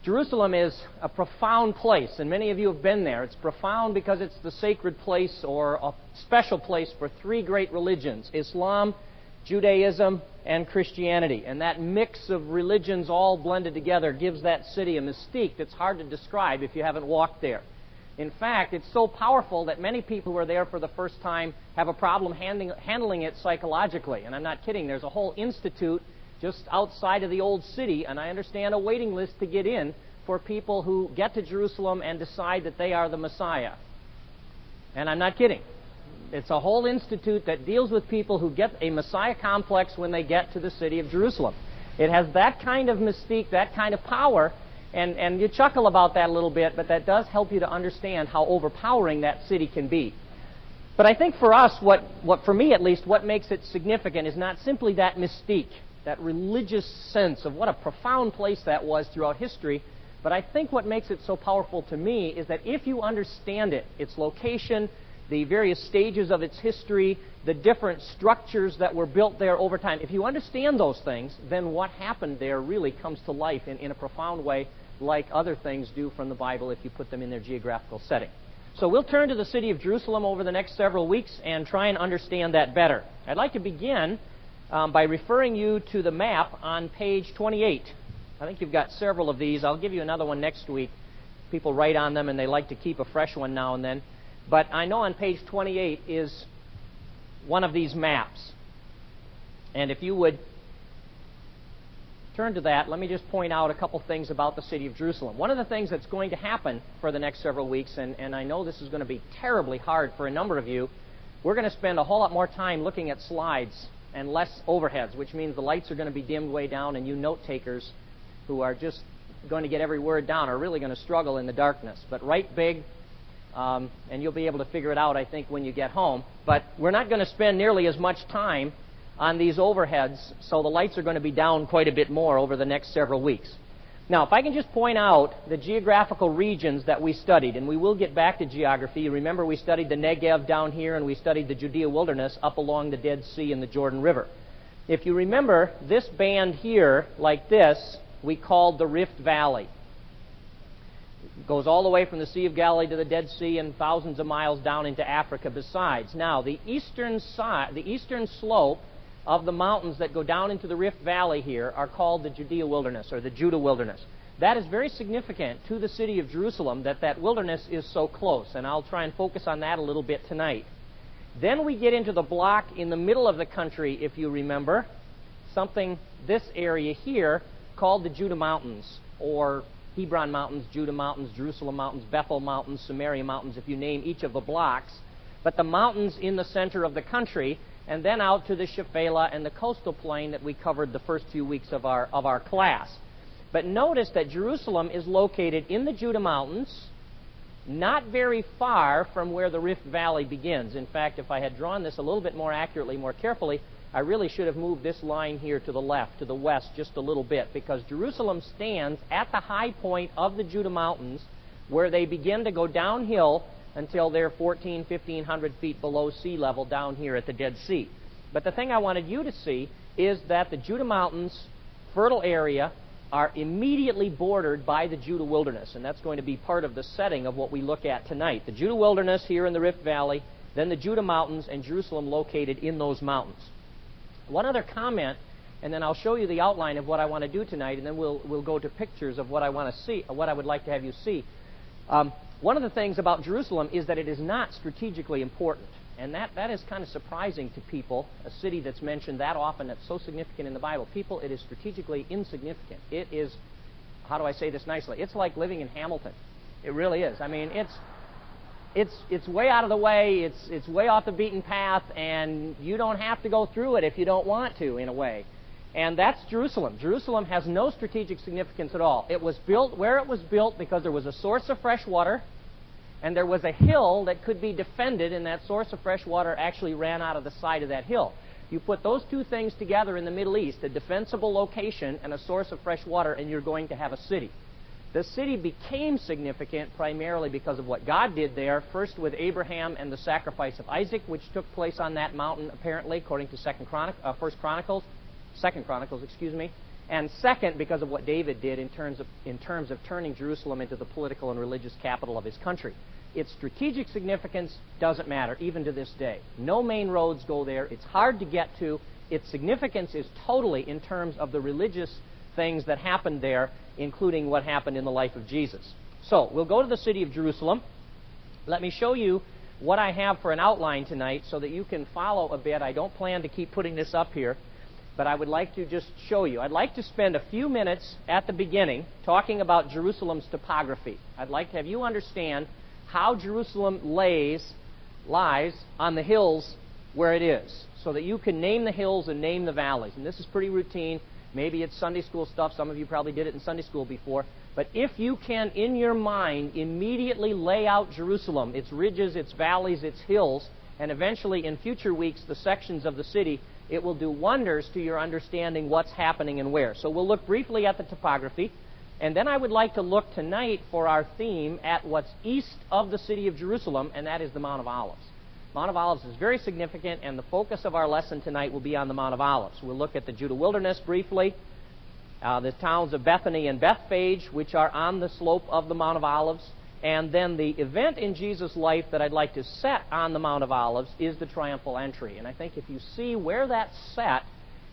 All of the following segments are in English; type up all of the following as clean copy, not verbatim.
Jerusalem is a profound place, and many of you have been there. It's profound because it's the sacred place or a special place for three great religions: Islam, Judaism, and Christianity. And that mix of religions all blended together gives that city a mystique that's hard to describe if you haven't walked there. In fact, it's so powerful that many people who are there for the first time have a problem handling it psychologically. And I'm not kidding. There's a whole institute just outside of the old city, and I understand a waiting list to get in for people who get to Jerusalem and decide that they are the Messiah. And I'm not kidding. It's a whole institute that deals with people who get a Messiah complex when they get to the city of Jerusalem. It has that kind of mystique, that kind of power, and you chuckle about that a little bit, but that does help you to understand how overpowering that city can be. But I think for us, what for me at least, what makes it significant is not simply that mystique, that religious sense of what a profound place that was throughout history, but I think what makes it so powerful to me is that if you understand it, its location, the various stages of its history, the different structures that were built there over time, if you understand those things, then what happened there really comes to life in a profound way, like other things do from the Bible if you put them in their geographical setting. So we'll turn to the city of Jerusalem over the next several weeks and try and understand that better. I'd like to begin by referring you to the map on page 28. I think you've got several of these. I'll give you another one next week. People write on them and they like to keep a fresh one now and then. But I know on page 28 is one of these maps. And if you would turn to that, let me just point out a couple things about the city of Jerusalem. One of the things that's going to happen for the next several weeks, and I know this is going to be terribly hard for a number of you, we're going to spend a whole lot more time looking at slides and less overheads, which means the lights are going to be dimmed way down, and you note takers who are just going to get every word down are really going to struggle in the darkness. But write big, and you'll be able to figure it out, I think, when you get home. But we're not going to spend nearly as much time on these overheads, so the lights are going to be down quite a bit more over the next several weeks. Now, if I can just point out the geographical regions that we studied, and we will get back to geography. You remember we studied the Negev down here, and we studied the Judea wilderness up along the Dead Sea and the Jordan River. If you remember, this band here, like this, we called the Rift Valley. It goes all the way from the Sea of Galilee to the Dead Sea and thousands of miles down into Africa besides. Now, the eastern slope of the mountains that go down into the Rift Valley here are called the Judea wilderness, or the Judah wilderness. That is very significant to the city of Jerusalem, that wilderness is so close, and I'll try and focus on that a little bit tonight. Then we get into the block in the middle of the country, if you remember, this area here called the Judah Mountains, or Hebron Mountains, Judah Mountains, Jerusalem Mountains, Bethel Mountains, Samaria Mountains, if you name each of the blocks. But the mountains in the center of the country, and then out to the Shephelah and the coastal plain that we covered the first few weeks of our class. But notice that Jerusalem is located in the Judah Mountains, not very far from where the Rift Valley begins. In fact, if I had drawn this a little bit more accurately, more carefully, I really should have moved this line here to the left, to the west, just a little bit, because Jerusalem stands at the high point of the Judah Mountains, where they begin to go downhill until they're 1,500 feet below sea level down here at the Dead Sea. But the thing I wanted you to see is that the Judah Mountains, fertile area, are immediately bordered by the Judah wilderness, and that's going to be part of the setting of what we look at tonight. The Judah wilderness here in the Rift Valley, then the Judah Mountains, and Jerusalem located in those mountains. One other comment, and then I'll show you the outline of what I want to do tonight, and then we'll go to pictures of what I want to see, or what I would like to have you see. One of the things about Jerusalem is that it is not strategically important, and that is kind of surprising to people, a city that's mentioned that often, that's so significant in the Bible. People, it is strategically insignificant. It is, how do I say this nicely? It's like living in Hamilton. It really is. I mean, it's way out of the way, it's way off the beaten path, and you don't have to go through it if you don't want to, in a way. And that's Jerusalem. Jerusalem has no strategic significance at all. It was built where it was built because there was a source of fresh water, and there was a hill that could be defended, and that source of fresh water actually ran out of the side of that hill. You put those two things together in the Middle East, a defensible location and a source of fresh water, and you're going to have a city. The city became significant primarily because of what God did there, first with Abraham and the sacrifice of Isaac, which took place on that mountain, apparently, according to Second Chronicles, And second, because of what David did in terms of turning Jerusalem into the political and religious capital of his country. Its strategic significance doesn't matter, even to this day. No main roads go there. It's hard to get to. Its significance is totally in terms of the religious things that happened there, including what happened in the life of Jesus. So, we'll go to the city of Jerusalem. Let me show you what I have for an outline tonight so that you can follow a bit. I don't plan to keep putting this up here, but I would like to just show you. I'd like to spend a few minutes at the beginning talking about Jerusalem's topography. I'd like to have you understand how Jerusalem lies on the hills where it is, so that you can name the hills and name the valleys. And this is pretty routine. Maybe it's Sunday school stuff. Some of you probably did it in Sunday school before. But if you can, in your mind, immediately lay out Jerusalem, its ridges, its valleys, its hills, and eventually in future weeks the sections of the city, it will do wonders to your understanding what's happening and where. So we'll look briefly at the topography, and then I would like to look tonight for our theme at what's east of the city of Jerusalem, and that is the Mount of Olives. Mount of Olives is very significant, and the focus of our lesson tonight will be on the Mount of Olives. We'll look at the Judah wilderness briefly, the towns of Bethany and Bethphage, which are on the slope of the Mount of Olives, and then the event in Jesus' life that I'd like to set on the Mount of Olives is the triumphal entry. And I think if you see where that's set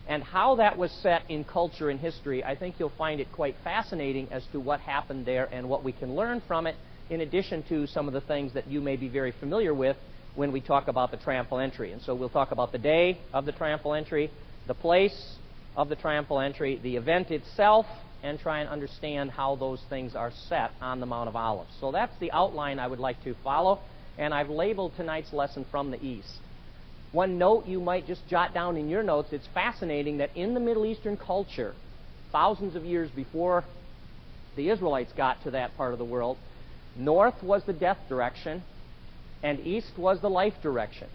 and how that was set in culture and history, I think you'll find it quite fascinating as to what happened there and what we can learn from it, in addition to some of the things that you may be very familiar with when we talk about the triumphal entry. And so we'll talk about the day of the triumphal entry, the place of the triumphal entry, the event itself, and try and understand how those things are set on the Mount of Olives. So that's the outline I would like to follow, and I've labeled tonight's lesson From the East. One note you might just jot down in your notes, it's fascinating that in the Middle Eastern culture, thousands of years before the Israelites got to that part of the world, north was the death direction, and east was the life direction.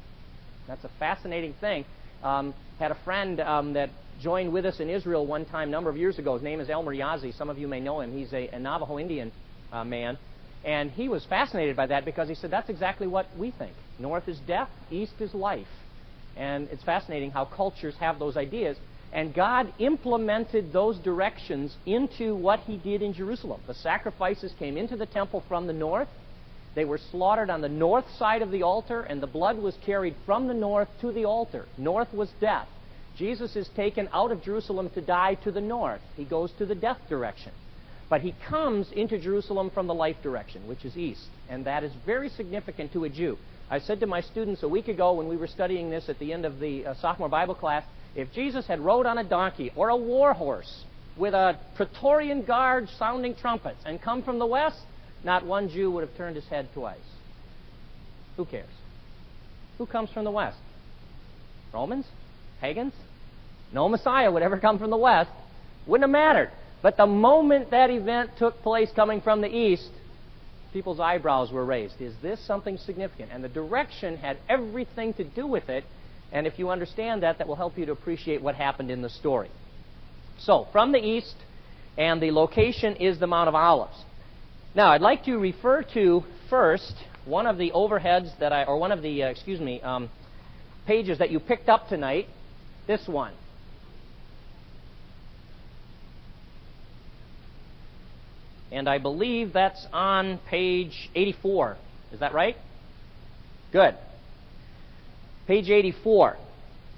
That's a fascinating thing. Had a friend that joined with us in Israel one time a number of years ago. His name is Elmer Yazi. Some of you may know him. He's a Navajo Indian man. And he was fascinated by that because he said, that's exactly what we think. North is death, east is life. And it's fascinating how cultures have those ideas. And God implemented those directions into what he did in Jerusalem. The sacrifices came into the temple from the north. They were slaughtered on the north side of the altar, and the blood was carried from the north to the altar. North was death. Jesus is taken out of Jerusalem to die to the north. He goes to the death direction. But he comes into Jerusalem from the life direction, which is east. And that is very significant to a Jew. I said to my students a week ago when we were studying this at the end of the sophomore Bible class, if Jesus had rode on a donkey or a war horse with a Praetorian guard sounding trumpets and come from the west, not one Jew would have turned his head twice. Who cares? Who comes from the west? Romans? Pagans? No Messiah would ever come from the west. Wouldn't have mattered. But the moment that event took place coming from the east, people's eyebrows were raised. Is this something significant? And the direction had everything to do with it. And if you understand that, that will help you to appreciate what happened in the story. So, from the east, and the location is the Mount of Olives. Now, I'd like to refer to first one of the overheads that one of the, pages that you picked up tonight. This one. And I believe that's on page 84. Is that right? Good. Page 84.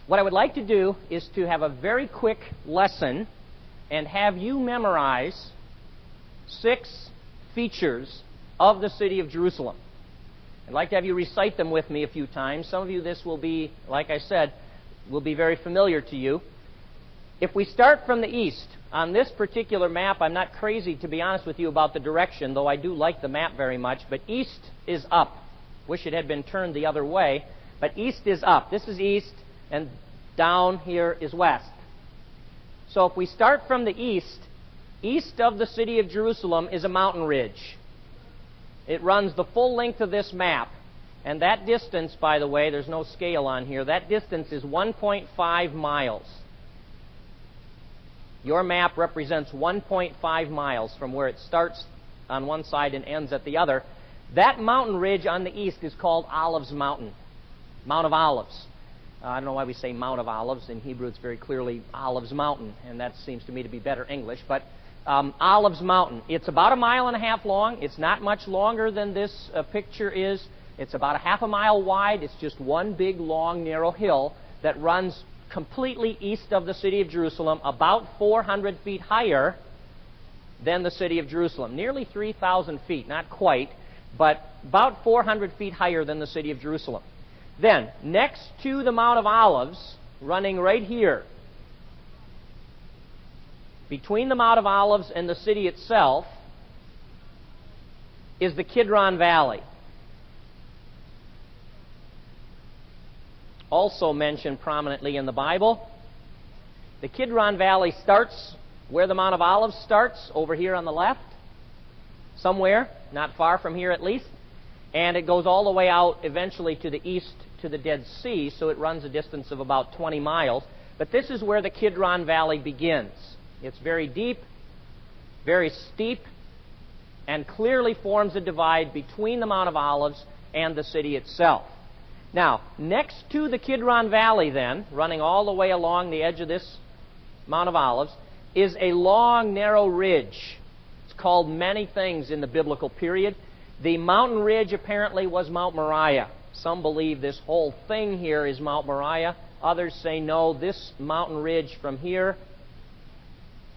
What I would like to do is to have a very quick lesson and have you memorize 6 features of the city of Jerusalem. I'd like to have you recite them with me a few times. Some of you, this will be, like I said, will be very familiar to you. If we start from the east, on this particular map, I'm not crazy, to be honest with you, about the direction, though I do like the map very much, but east is up. Wish it had been turned the other way, but east is up. This is east, and down here is west. So if we start from the east, east of the city of Jerusalem is a mountain ridge. It runs the full length of this map. And that distance, by the way, there's no scale on here, that distance is 1.5 miles. Your map represents 1.5 miles from where it starts on one side and ends at the other. That mountain ridge on the east is called Olives Mountain, Mount of Olives. I don't know why we say Mount of Olives. In Hebrew, it's very clearly Olives Mountain, and that seems to me to be better English. But Olives Mountain. It's about 1.5 miles long. It's not much longer than this picture is. It's about 0.5 mile wide. It's just one big, long, narrow hill that runs completely east of the city of Jerusalem, about 400 feet higher than the city of Jerusalem. Nearly 3,000 feet, not quite, but about 400 feet higher than the city of Jerusalem. Then, next to the Mount of Olives, running right here, between the Mount of Olives and the city itself, is the Kidron Valley. Also mentioned prominently in the Bible. The Kidron Valley starts where the Mount of Olives starts, over here on the left, somewhere, not far from here at least, and it goes all the way out eventually to the east to the Dead Sea, so it runs a distance of about 20 miles. But this is where the Kidron Valley begins. It's very deep, very steep, and clearly forms a divide between the Mount of Olives and the city itself. Now, next to the Kidron Valley then, running all the way along the edge of this Mount of Olives, is a long, narrow ridge. It's called many things in the biblical period. The mountain ridge apparently was Mount Moriah. Some believe this whole thing here is Mount Moriah. Others say no, this mountain ridge from here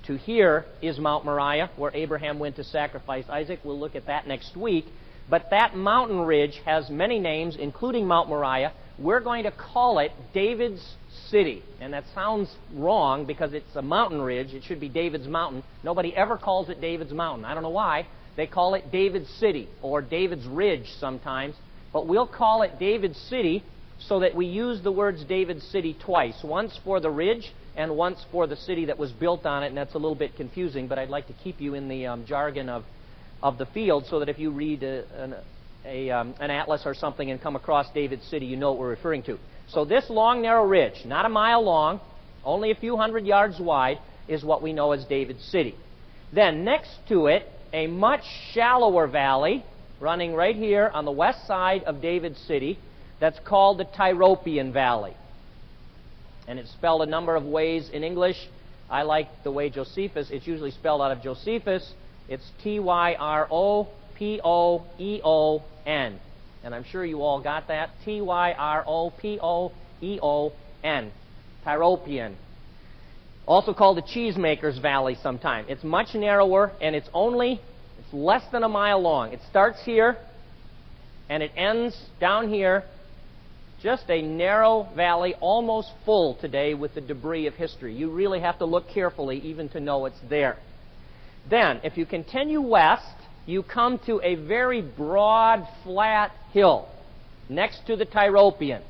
to here is Mount Moriah, where Abraham went to sacrifice Isaac. We'll look at that next week. But that mountain ridge has many names, including Mount Moriah. We're going to call it David's City. And that sounds wrong because it's a mountain ridge. It should be David's Mountain. Nobody ever calls it David's Mountain. I don't know why. They call it David's City or David's Ridge sometimes. But we'll call it David's City so that we use the words David's City twice. Once for the ridge and once for the city that was built on it. And that's a little bit confusing, but I'd like to keep you in the jargon of the field so that if you read an atlas or something and come across David's City, you know what we're referring to. So this long, narrow ridge, not 1 mile long, only a few hundred yards wide, is what we know as David's City. Then next to it, a much shallower valley running right here on the west side of David's City that's called the Tyropoeon Valley. And it's spelled a number of ways in English. I like the way Josephus, it's usually spelled out of Josephus. It's Tyropoeon. And I'm sure you all got that. Tyropoeon. Tyropoeon. Also called the Cheesemaker's Valley sometime. It's much narrower, and it's less than 1 mile long. It starts here, and it ends down here. Just a narrow valley, almost full today with the debris of history. You really have to look carefully even to know it's there. Then, if you continue west, you come to a very broad, flat hill next to the Tyropoeon.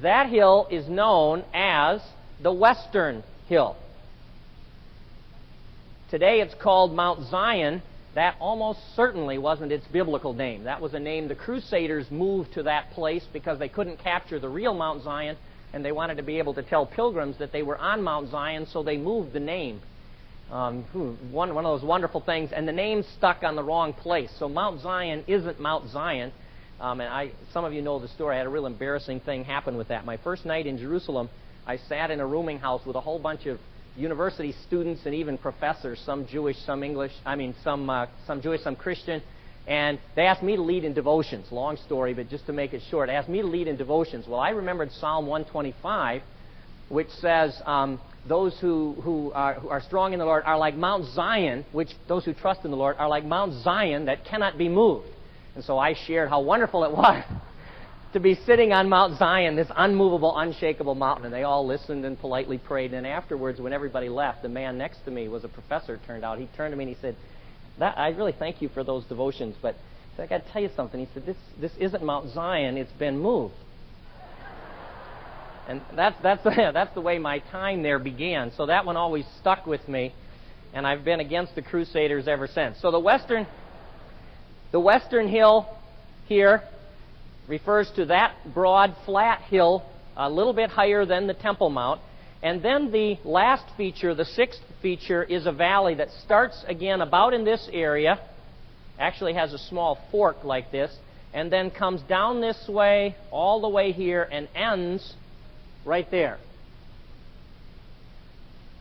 That hill is known as the Western Hill. Today it's called Mount Zion. That almost certainly wasn't its biblical name. That was a name the Crusaders moved to that place because they couldn't capture the real Mount Zion, and they wanted to be able to tell pilgrims that they were on Mount Zion, so they moved the name. One of those wonderful things, and the name stuck on the wrong place. So Mount Zion isn't Mount Zion. Some of you know the story. I had a real embarrassing thing happen with that. My first night in Jerusalem, I sat in a rooming house with a whole bunch of university students and even professors, some Jewish, some English, some Jewish, some Christian, and they asked me to lead in devotions. Long story, but just to make it short, asked me to lead in devotions. Well, I remembered Psalm 125, which says, those who are strong in the Lord are like Mount Zion, which those who trust in the Lord are like Mount Zion that cannot be moved. And so I shared how wonderful it was to be sitting on Mount Zion, this unmovable, unshakable mountain. And they all listened and politely prayed. And afterwards, when everybody left, the man next to me was a professor, it turned out. He turned to me and he said, I really thank you for those devotions, but I got to tell you something. He said, this isn't Mount Zion, it's been moved. And that's the way my time there began. So that one always stuck with me, and I've been against the Crusaders ever since. So the Western Hill here refers to that broad, flat hill, a little bit higher than the Temple Mount. And then the last feature, the sixth feature, is a valley that starts again about in this area, actually has a small fork like this, and then comes down this way, all the way here, and ends right there.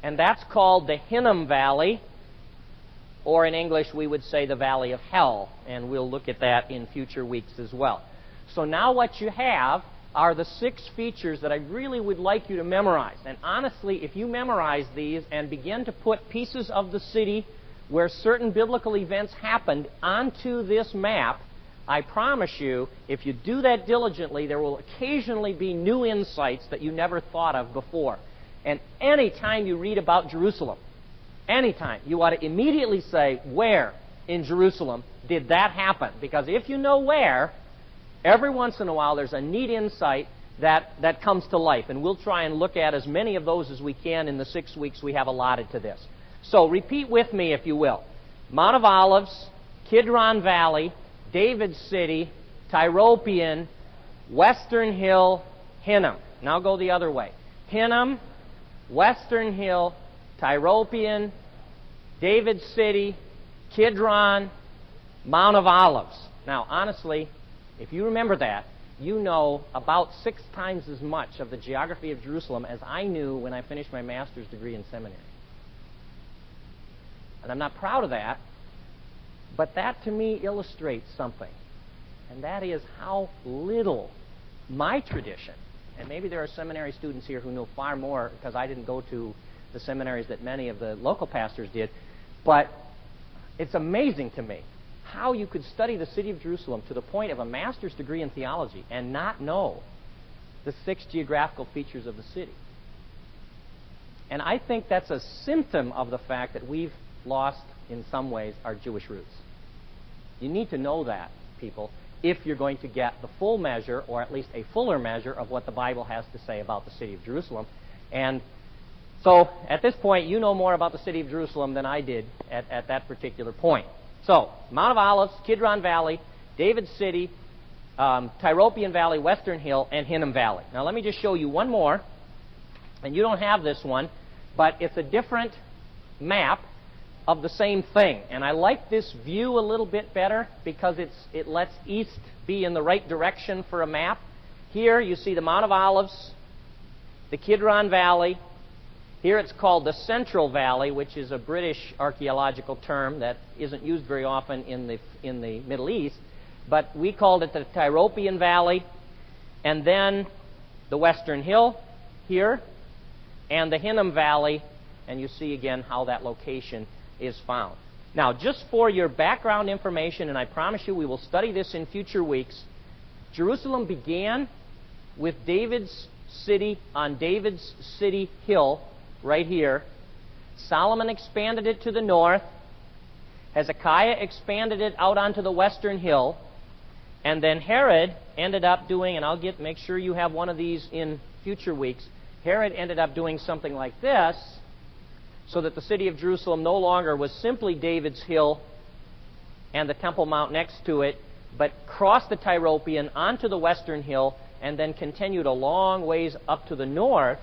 And that's called the Hinnom Valley, or in English we would say the Valley of Hell, and we'll look at that in future weeks as well. So now what you have are the 6 features that I really would like you to memorize. And honestly, if you memorize these and begin to put pieces of the city where certain biblical events happened onto this map, I promise you, if you do that diligently, there will occasionally be new insights that you never thought of before. And any time you read about Jerusalem, anytime, you ought to immediately say, where in Jerusalem did that happen? Because if you know where, every once in a while there's a neat insight that comes to life. And we'll try and look at as many of those as we can in the 6 weeks we have allotted to this. So repeat with me, if you will. Mount of Olives, Kidron Valley, David's City, Tyropoeon, Western Hill, Hinnom. Now go the other way. Hinnom, Western Hill, Tyropoeon, David's City, Kidron, Mount of Olives. Now, honestly, if you remember that, you know about 6 times as much of the geography of Jerusalem as I knew when I finished my master's degree in seminary. And I'm not proud of that, but that to me illustrates something. And that is how little my tradition, and maybe there are seminary students here who know far more because I didn't go to the seminaries that many of the local pastors did, but it's amazing to me how you could study the city of Jerusalem to the point of a master's degree in theology and not know the 6 geographical features of the city. And I think that's a symptom of the fact that we've lost, in some ways, our Jewish roots. You need to know that, people, if you're going to get the full measure, or at least a fuller measure, of what the Bible has to say about the city of Jerusalem. And so, at this point, you know more about the city of Jerusalem than I did at that particular point. So, Mount of Olives, Kidron Valley, David's City, Tyropoeon Valley, Western Hill, and Hinnom Valley. Now, let me just show you one more. And you don't have this one, but it's a different map of the same thing. And I like this view a little bit better because it lets east be in the right direction for a map. Here you see the Mount of Olives, the Kidron Valley. Here it's called the Central Valley, which is a British archaeological term that isn't used very often in the Middle East. But we called it the Tyropoeon Valley, and then the Western Hill here, and the Hinnom Valley, and you see again how that location is found. Now, just for your background information, and I promise you we will study this in future weeks, Jerusalem began with David's city on David's City Hill, right here. Solomon expanded it to the north. Hezekiah expanded it out onto the Western Hill. And then Herod ended up doing, and I'll make sure you have one of these in future weeks, Herod ended up doing something like this, so that the city of Jerusalem no longer was simply David's Hill and the Temple Mount next to it, but crossed the Tyropoeon onto the Western Hill and then continued a long ways up to the north,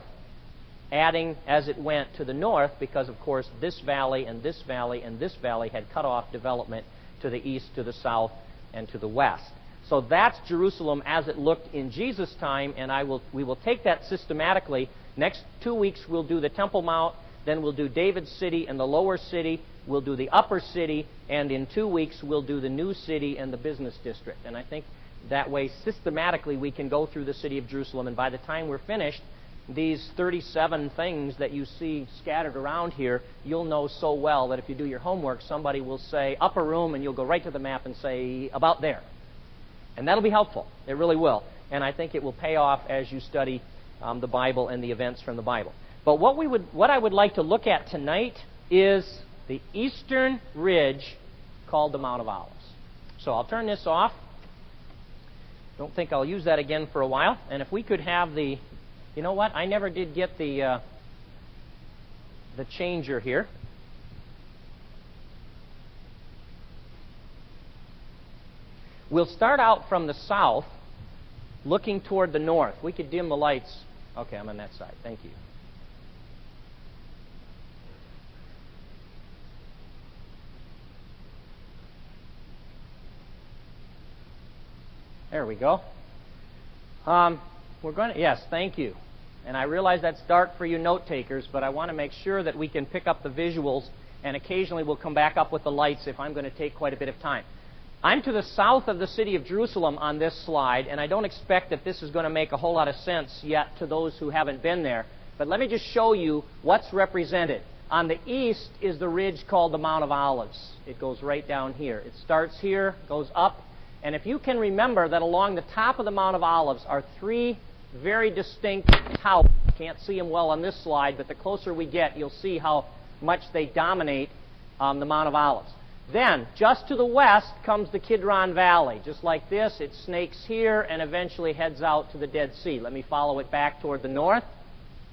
adding as it went to the north, because of course this valley and this valley and this valley had cut off development to the east, to the south, and to the west. So that's Jerusalem as it looked in Jesus' time, and we will take that systematically. Next 2 weeks we'll do the Temple Mount, then we'll do David's city and the lower city, we'll do the upper city, and in 2 weeks we'll do the new city and the business district. And I think that way systematically we can go through the city of Jerusalem, and by the time we're finished, these 37 things that you see scattered around here, you'll know so well that if you do your homework, somebody will say upper room, and you'll go right to the map and say about there. And that'll be helpful. It really will. And I think it will pay off as you study the Bible and the events from the Bible. But what I would like to look at tonight is the eastern ridge called the Mount of Olives. So I'll turn this off. Don't think I'll use that again for a while. And if we could have the, you know what? I never did get the changer here. We'll start out from the south, looking toward the north. We could dim the lights. Okay, I'm on that side. Thank you. There we go. We're going to, yes, thank you. And I realize that's dark for you note takers, but I want to make sure that we can pick up the visuals, and occasionally we'll come back up with the lights if I'm going to take quite a bit of time. I'm to the south of the city of Jerusalem on this slide, and I don't expect that this is going to make a whole lot of sense yet to those who haven't been there. But let me just show you what's represented. On the east is the ridge called the Mount of Olives. It goes right down here. It starts here, goes up, and if you can remember that along the top of the Mount of Olives are three very distinct towers. Can't see them well on this slide, but the closer we get, you'll see how much they dominate the Mount of Olives. Then, just to the west comes the Kidron Valley. Just like this, it snakes here and eventually heads out to the Dead Sea. Let me follow it back toward the north.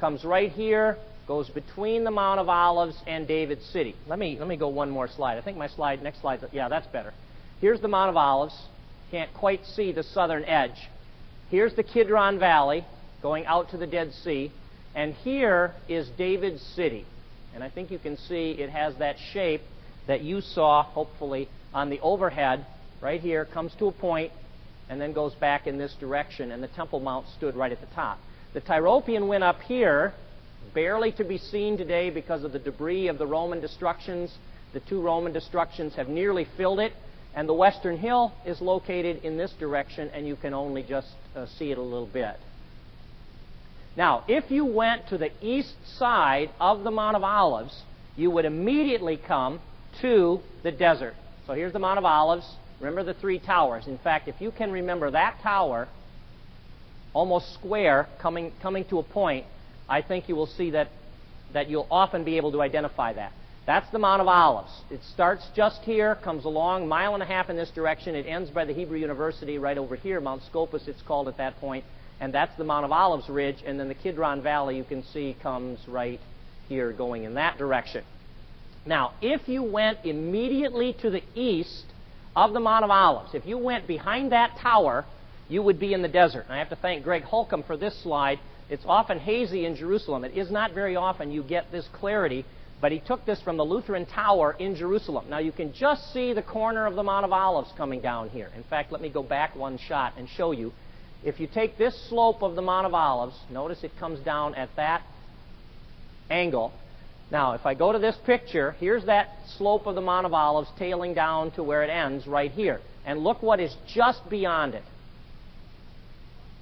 Comes right here, goes between the Mount of Olives and David's city. Let me go one more slide. I think my next slide, yeah, that's better. Here's the Mount of Olives. Can't quite see the southern edge. Here's the Kidron Valley going out to the Dead Sea. And here is David's city. And I think you can see it has that shape that you saw, hopefully, on the overhead. Right here, comes to a point, and then goes back in this direction. And the Temple Mount stood right at the top. The Tyropoeon went up here, barely to be seen today because of the debris of the Roman destructions. The two Roman destructions have nearly filled it. And the Western Hill is located in this direction, and you can only just see it a little bit. Now, if you went to the east side of the Mount of Olives, you would immediately come to the desert. So here's the Mount of Olives. Remember the three towers. In fact, if you can remember that tower, almost square, coming to a point, I think you will see that you'll often be able to identify that. That's the Mount of Olives. It starts just here, comes along 1.5 miles in this direction. It ends by the Hebrew University right over here, Mount Scopus it's called at that point. And that's the Mount of Olives ridge. And then the Kidron Valley, you can see, comes right here going in that direction. Now, if you went immediately to the east of the Mount of Olives, if you went behind that tower, you would be in the desert. And I have to thank Greg Holcomb for this slide. It's often hazy in Jerusalem. It is not very often you get this clarity, but he took this from the Lutheran Tower in Jerusalem. Now, you can just see the corner of the Mount of Olives coming down here. In fact, let me go back one shot and show you. If you take this slope of the Mount of Olives, notice it comes down at that angle. Now, if I go to this picture, here's that slope of the Mount of Olives tailing down to where it ends right here. And look what is just beyond it.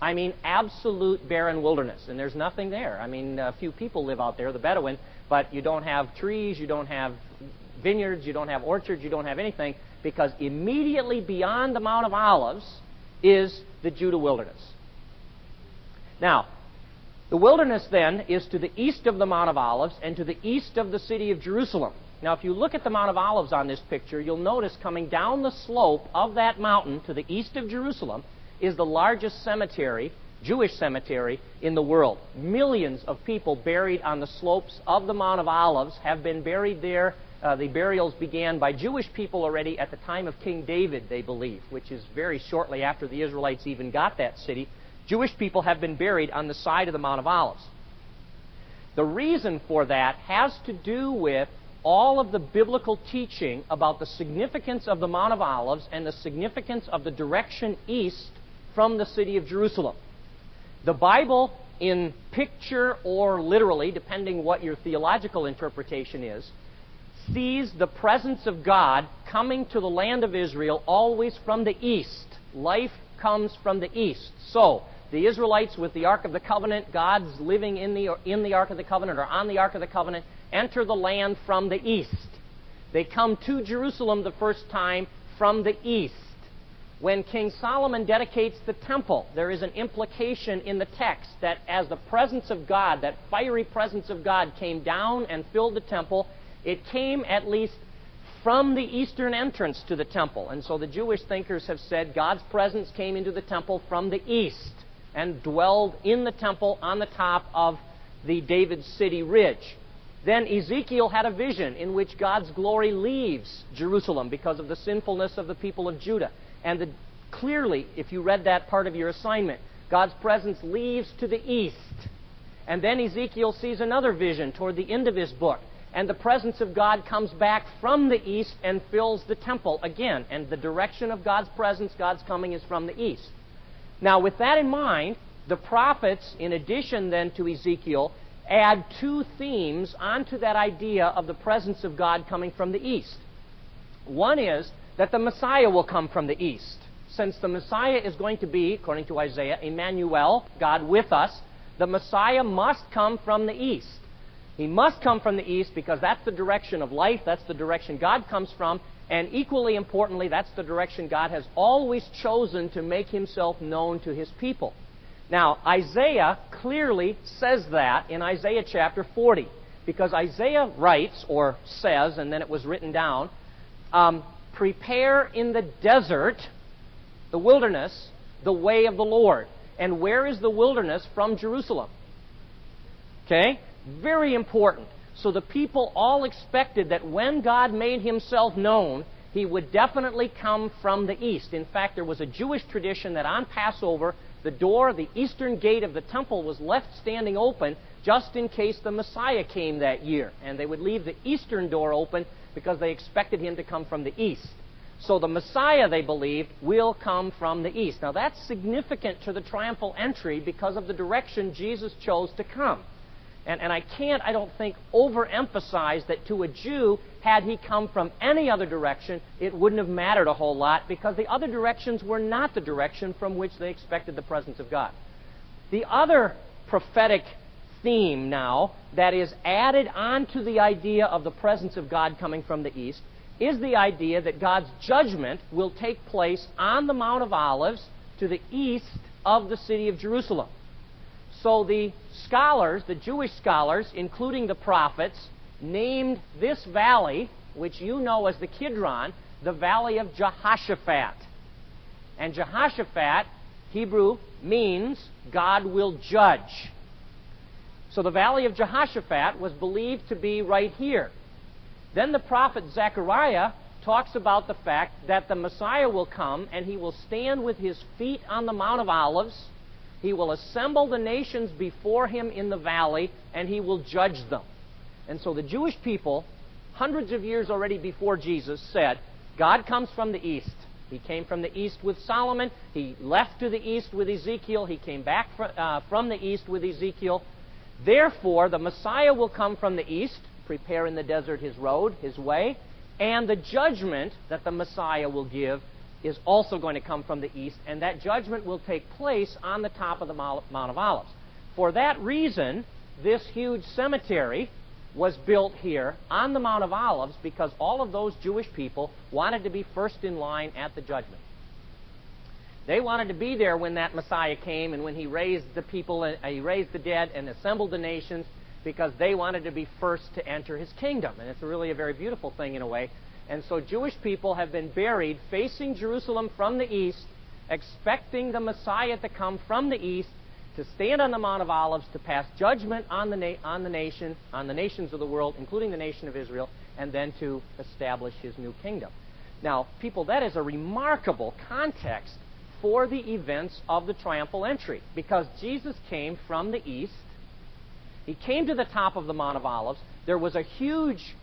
I mean, absolute barren wilderness. And there's nothing there. I mean, a few people live out there, the Bedouin, but you don't have trees, you don't have vineyards, you don't have orchards, you don't have anything, because immediately beyond the Mount of Olives is the Judah wilderness. Now, the wilderness then is to the east of the Mount of Olives and to the east of the city of Jerusalem. Now, if you look at the Mount of Olives on this picture, you'll notice coming down the slope of that mountain to the east of Jerusalem is the largest cemetery, Jewish cemetery, in the world. Millions of people buried on the slopes of the Mount of Olives have been buried there. The burials began by Jewish people already at the time of King David, they believe, which is very shortly after the Israelites even got that city. Jewish people have been buried on the side of the Mount of Olives. The reason for that has to do with all of the biblical teaching about the significance of the Mount of Olives and the significance of the direction east from the city of Jerusalem. The Bible, in picture or literally, depending what your theological interpretation is, sees the presence of God coming to the land of Israel always from the east. Life comes from the east. So, the Israelites with the Ark of the Covenant, God's living in the Ark of the Covenant or on the Ark of the Covenant, enter the land from the east. They come to Jerusalem the first time from the east. When King Solomon dedicates the temple, there is an implication in the text that as the presence of God, that fiery presence of God came down and filled the temple, it came at least from the eastern entrance to the temple. And so the Jewish thinkers have said God's presence came into the temple from the east and dwelled in the temple on the top of the David City Ridge. Then Ezekiel had a vision in which God's glory leaves Jerusalem because of the sinfulness of the people of Judah. And clearly, if you read that part of your assignment, God's presence leaves to the east. And then Ezekiel sees another vision toward the end of his book. And the presence of God comes back from the east and fills the temple again. And the direction of God's presence, God's coming, is from the east. Now, with that in mind, the prophets, in addition then to Ezekiel, add two themes onto that idea of the presence of God coming from the east. One is that the Messiah will come from the east. Since the Messiah is going to be, according to Isaiah, Emmanuel, God with us, the Messiah must come from the east. He must come from the east because that's the direction of life, that's the direction God comes from, and equally importantly, that's the direction God has always chosen to make himself known to his people. Now, Isaiah clearly says that in Isaiah chapter 40, because Isaiah writes, or says, and then it was written down, prepare in the desert, the wilderness, the way of the Lord. And where is the wilderness from Jerusalem? Okay? Very important. So the people all expected that when God made himself known, he would definitely come from the east. In fact, there was a Jewish tradition that on Passover, the door, the eastern gate of the temple was left standing open just in case the Messiah came that year. And they would leave the eastern door open because they expected him to come from the east. So the Messiah, they believed, will come from the east. Now that's significant to the triumphal entry because of the direction Jesus chose to come. And I can't, I don't think, overemphasize that to a Jew, had he come from any other direction, it wouldn't have mattered a whole lot because the other directions were not the direction from which they expected the presence of God. The other prophetic theme now that is added onto the idea of the presence of God coming from the east is the idea that God's judgment will take place on the Mount of Olives to the east of the city of Jerusalem. So the scholars, the Jewish scholars, including the prophets, named this valley, which you know as the Kidron, the valley of Jehoshaphat. And Jehoshaphat, Hebrew, means God will judge. So the valley of Jehoshaphat was believed to be right here. Then the prophet Zechariah talks about the fact that the Messiah will come and he will stand with his feet on the Mount of Olives. He will assemble the nations before him in the valley, and he will judge them. And so the Jewish people, hundreds of years already before Jesus, said, God comes from the east. He came from the east with Solomon. He left to the east with Ezekiel. He came back from the east with Ezekiel. Therefore, the Messiah will come from the east, prepare in the desert his road, his way, and the judgment that the Messiah will give is also going to come from the east, and that judgment will take place on the top of the Mount of Olives. For that reason, this huge cemetery was built here on the Mount of Olives because all of those Jewish people wanted to be first in line at the judgment. They wanted to be there when that Messiah came and when he raised the people, he raised the dead and assembled the nations because they wanted to be first to enter his kingdom. And it's really a very beautiful thing in a way. And so Jewish people have been buried facing Jerusalem from the east, expecting the Messiah to come from the east, to stand on the Mount of Olives, to pass judgment on the nations of the world, including the nation of Israel, and then to establish his new kingdom. Now, people, that is a remarkable context for the events of the triumphal entry, because Jesus came from the east. He came to the top of the Mount of Olives. There was a huge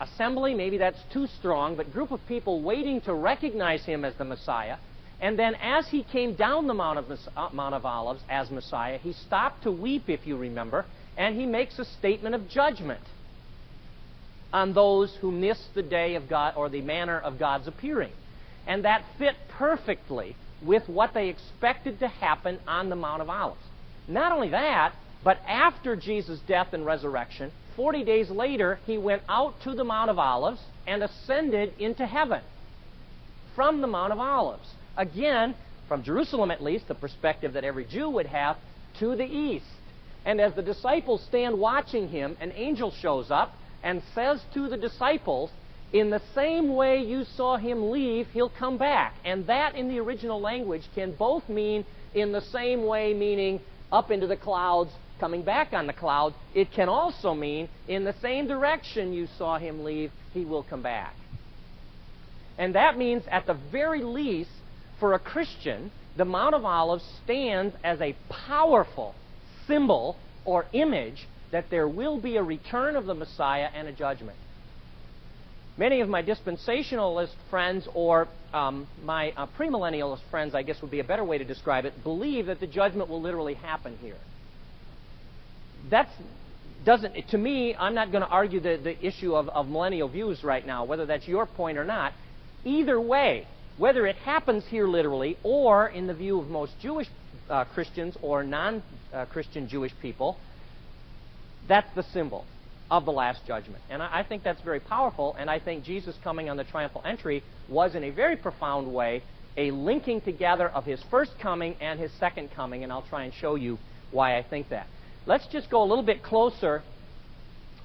assembly, maybe that's too strong, but group of people waiting to recognize him as the Messiah. And then as he came down the Mount of Olives as Messiah, he stopped to weep, if you remember, and he makes a statement of judgment on those who miss the day of God or the manner of God's appearing. And that fit perfectly with what they expected to happen on the Mount of Olives. Not only that, but after Jesus' death and resurrection, 40 days later, he went out to the Mount of Olives and ascended into heaven from the Mount of Olives. Again, from Jerusalem at least, the perspective that every Jew would have, to the east. And as the disciples stand watching him, an angel shows up and says to the disciples, in the same way you saw him leave, he'll come back. And that in the original language can both mean in the same way, meaning up into the clouds, coming back on the clouds. It can also mean in the same direction you saw him leave, he will come back. And that means at the very least, for a Christian, the Mount of Olives stands as a powerful symbol or image that there will be a return of the Messiah and a judgment. Many of my dispensationalist friends, or my premillennialist friends, I guess would be a better way to describe it, believe that the judgment will literally happen here. To me, I'm not going to argue the issue of millennial views right now, whether that's your point or not. Either way, whether it happens here literally or in the view of most Jewish Christians or non-Christian Jewish people, that's the symbol of the last judgment. And I think that's very powerful, and I think Jesus coming on the triumphal entry was in a very profound way a linking together of his first coming and his second coming, and I'll try and show you why I think that. Let's just go a little bit closer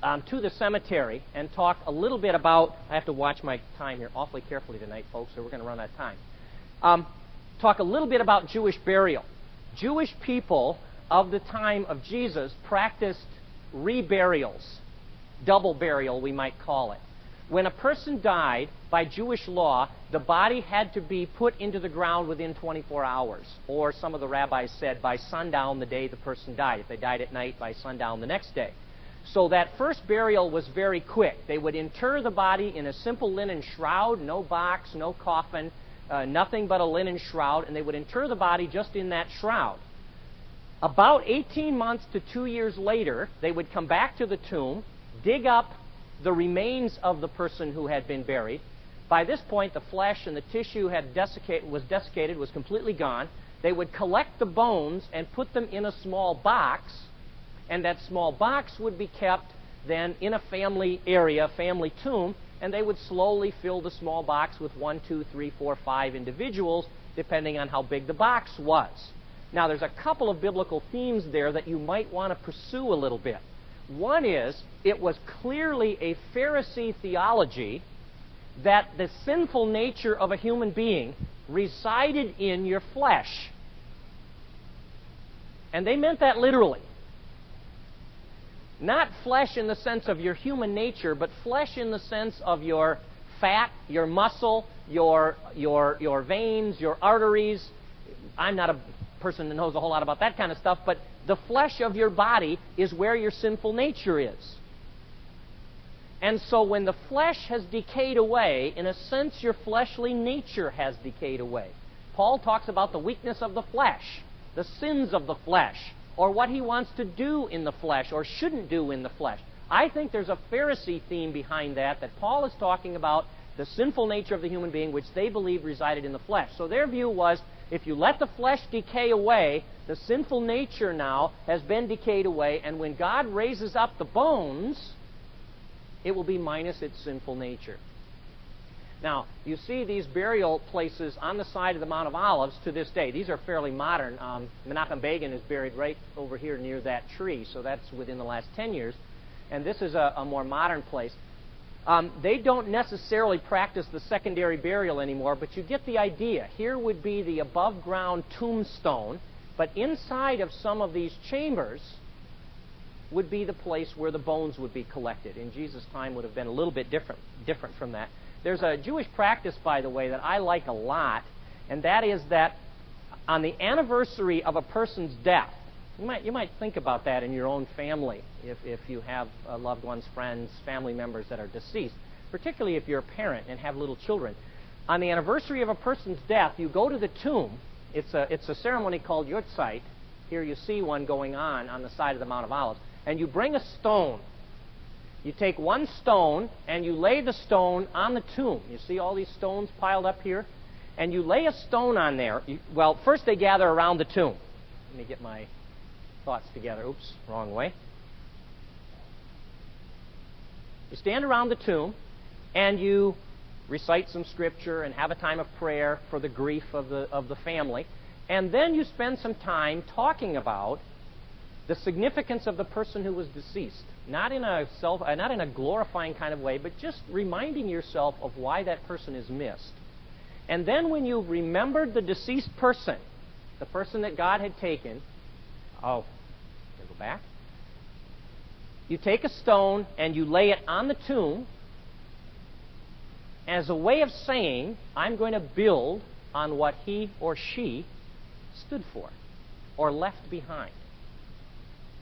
to the cemetery and talk a little bit about, I have to watch my time here awfully carefully tonight, folks, so we're going to run out of time. Talk a little bit about Jewish burial. Jewish people of the time of Jesus practiced reburials, double burial we might call it. When a person died, by Jewish law, the body had to be put into the ground within 24 hours. Or some of the rabbis said by sundown the day the person died. If they died at night, by sundown the next day. So that first burial was very quick. They would inter the body in a simple linen shroud, no box, no coffin, nothing but a linen shroud, and they would inter the body just in that shroud. About 18 months to 2 years later, they would come back to the tomb, dig up the remains of the person who had been buried. By this point, the flesh and the tissue was desiccated, was completely gone. They would collect the bones and put them in a small box, and that small box would be kept then in a family area, family tomb, and they would slowly fill the small box with 1, 2, 3, 4, 5 individuals, depending on how big the box was. Now, there's a couple of biblical themes there that you might want to pursue a little bit. One is, it was clearly a Pharisee theology that the sinful nature of a human being resided in your flesh. And they meant that literally. Not flesh in the sense of your human nature, but flesh in the sense of your fat, your muscle, your veins, your arteries. I'm not a person that knows a whole lot about that kind of stuff, but the flesh of your body is where your sinful nature is. And so when the flesh has decayed away, in a sense your fleshly nature has decayed away. Paul talks about the weakness of the flesh, the sins of the flesh, or what he wants to do in the flesh or shouldn't do in the flesh. I think there's a Pharisee theme behind that Paul is talking about the sinful nature of the human being, which they believed resided in the flesh. So their view was, if you let the flesh decay away, the sinful nature now has been decayed away, and when God raises up the bones, it will be minus its sinful nature. Now, you see these burial places on the side of the Mount of Olives to this day. These are fairly modern. Menachem Begin is buried right over here near that tree, so that's within the last 10 years. And this is a more modern place. They don't necessarily practice the secondary burial anymore, but you get the idea. Here would be the above-ground tombstone, but inside of some of these chambers would be the place where the bones would be collected. In Jesus' time would have been a little bit different from that. There's a Jewish practice, by the way, that I like a lot, and that is that on the anniversary of a person's death, you might think about that in your own family if you have loved ones, friends, family members that are deceased, particularly if you're a parent and have little children. On the anniversary of a person's death, you go to the tomb. It's a ceremony called Yahrzeit. Here you see one going on the side of the Mount of Olives. And you bring a stone. You take one stone and you lay the stone on the tomb. You see all these stones piled up here? And you lay a stone on there. Well, first they gather around the tomb. Let me get my thoughts together. Oops, wrong way. You stand around the tomb and you recite some scripture and have a time of prayer for the grief of the family. And then you spend some time talking about the significance of the person who was deceased. Not in a glorifying kind of way, but just reminding yourself of why that person is missed. And then when you remembered the deceased person, the person that God had taken, go back. You take a stone and you lay it on the tomb as a way of saying, I'm going to build on what he or she stood for or left behind.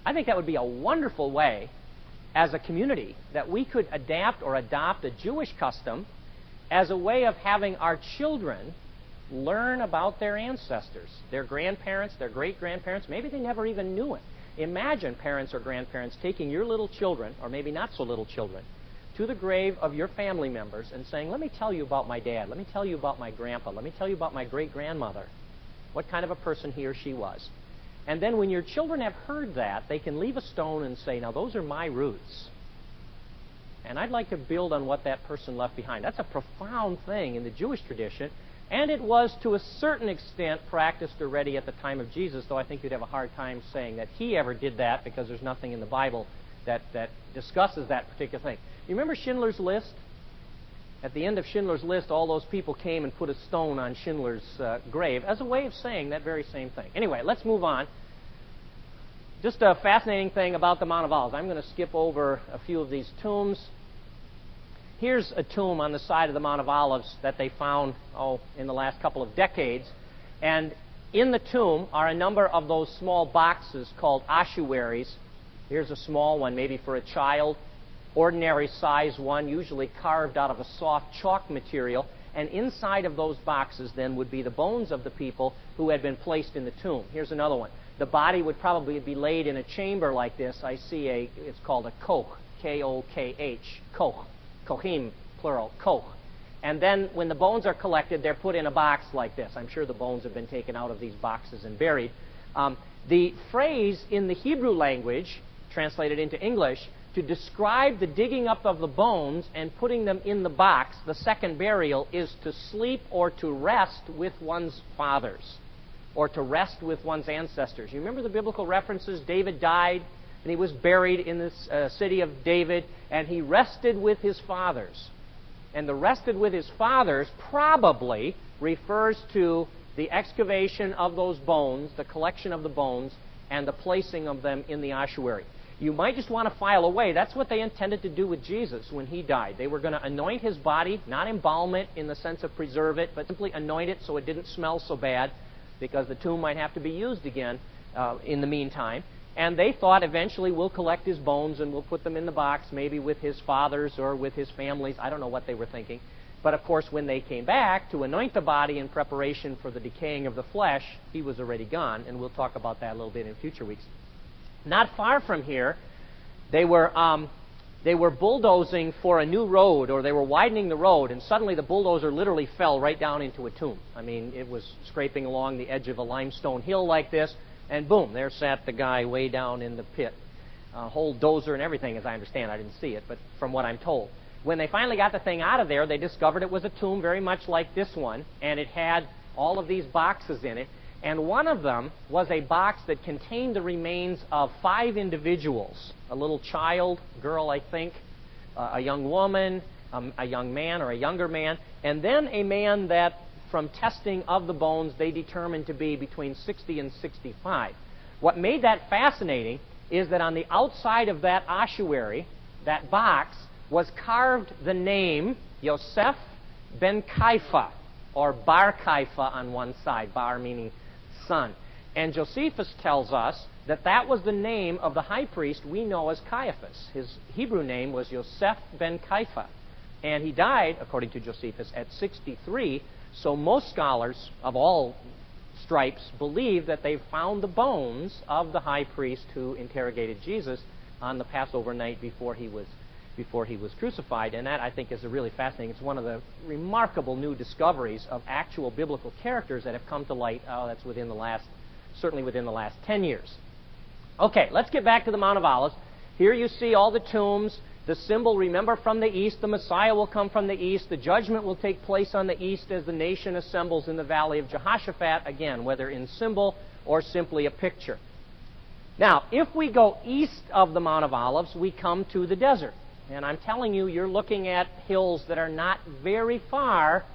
I think that would be a wonderful way as a community that we could adapt or adopt a Jewish custom as a way of having our children learn about their ancestors, their grandparents, their great-grandparents. Maybe they never even knew it. Imagine parents or grandparents taking your little children, or maybe not so little children, to the grave of your family members and saying, let me tell you about my dad, let me tell you about my grandpa, let me tell you about my great-grandmother, what kind of a person he or she was. And then when your children have heard that, they can leave a stone and say, now those are my roots. And I'd like to build on what that person left behind. That's a profound thing in the Jewish tradition. And it was, to a certain extent, practiced already at the time of Jesus, though I think you'd have a hard time saying that he ever did that because there's nothing in the Bible that discusses that particular thing. You remember Schindler's List? At the end of Schindler's List, all those people came and put a stone on Schindler's grave as a way of saying that very same thing. Anyway, let's move on. Just a fascinating thing about the Mount of Olives. I'm going to skip over a few of these tombs. Here's a tomb on the side of the Mount of Olives that they found, in the last couple of decades. And in the tomb are a number of those small boxes called ossuaries. Here's a small one, maybe for a child. Ordinary size one, usually carved out of a soft chalk material. And inside of those boxes then would be the bones of the people who had been placed in the tomb. Here's another one. The body would probably be laid in a chamber like this. I see it's called a koch, K-O-K-H, koch. Kohim, plural, koch. And then when the bones are collected, they're put in a box like this. I'm sure the bones have been taken out of these boxes and buried. The phrase in the Hebrew language, translated into English, to describe the digging up of the bones and putting them in the box, the second burial, is to sleep or to rest with one's fathers, or to rest with one's ancestors. You remember the biblical references? David died, and he was buried in this city of David, and he rested with his fathers. And the rested with his fathers probably refers to the excavation of those bones, the collection of the bones, and the placing of them in the ossuary. You might just want to file away. That's what they intended to do with Jesus when he died. They were going to anoint his body, not embalm it in the sense of preserve it, but simply anoint it so it didn't smell so bad, because the tomb might have to be used again in the meantime. And they thought eventually we'll collect his bones and we'll put them in the box, maybe with his fathers or with his families. I don't know what they were thinking. But of course, when they came back to anoint the body in preparation for the decaying of the flesh, he was already gone. And we'll talk about that a little bit in future weeks. Not far from here, they were bulldozing for a new road, or they were widening the road, and suddenly the bulldozer literally fell right down into a tomb. I mean, it was scraping along the edge of a limestone hill like this, and boom, there sat the guy way down in the pit. A whole dozer and everything, as I understand. I didn't see it, but from what I'm told. When they finally got the thing out of there, they discovered it was a tomb very much like this one, and it had all of these boxes in it. And one of them was a box that contained the remains of 5 individuals. A little child, girl, I think, a young woman, a young man or a younger man, and then a man that, from testing of the bones, they determined to be between 60 and 65. What made that fascinating is that on the outside of that ossuary, that box, was carved the name Yosef ben Kaifa, or Bar Kaifa on one side, Bar meaning son. And Josephus tells us that that was the name of the high priest we know as Caiaphas. His Hebrew name was Yosef ben Kaifa. And he died, according to Josephus, at 63. So most scholars of all stripes believe that they found the bones of the high priest who interrogated Jesus on the Passover night before he was crucified. And that, I think, is a really fascinating. It's one of the remarkable new discoveries of actual biblical characters that have come to light. That's certainly within the last 10 years. Okay, let's get back to the Mount of Olives. Here you see all the tombs. The symbol, remember, from the east, the Messiah will come from the east. The judgment will take place on the east as the nation assembles in the valley of Jehoshaphat, again, whether in symbol or simply a picture. Now, if we go east of the Mount of Olives, we come to the desert. And I'm telling you, you're looking at hills that are not very far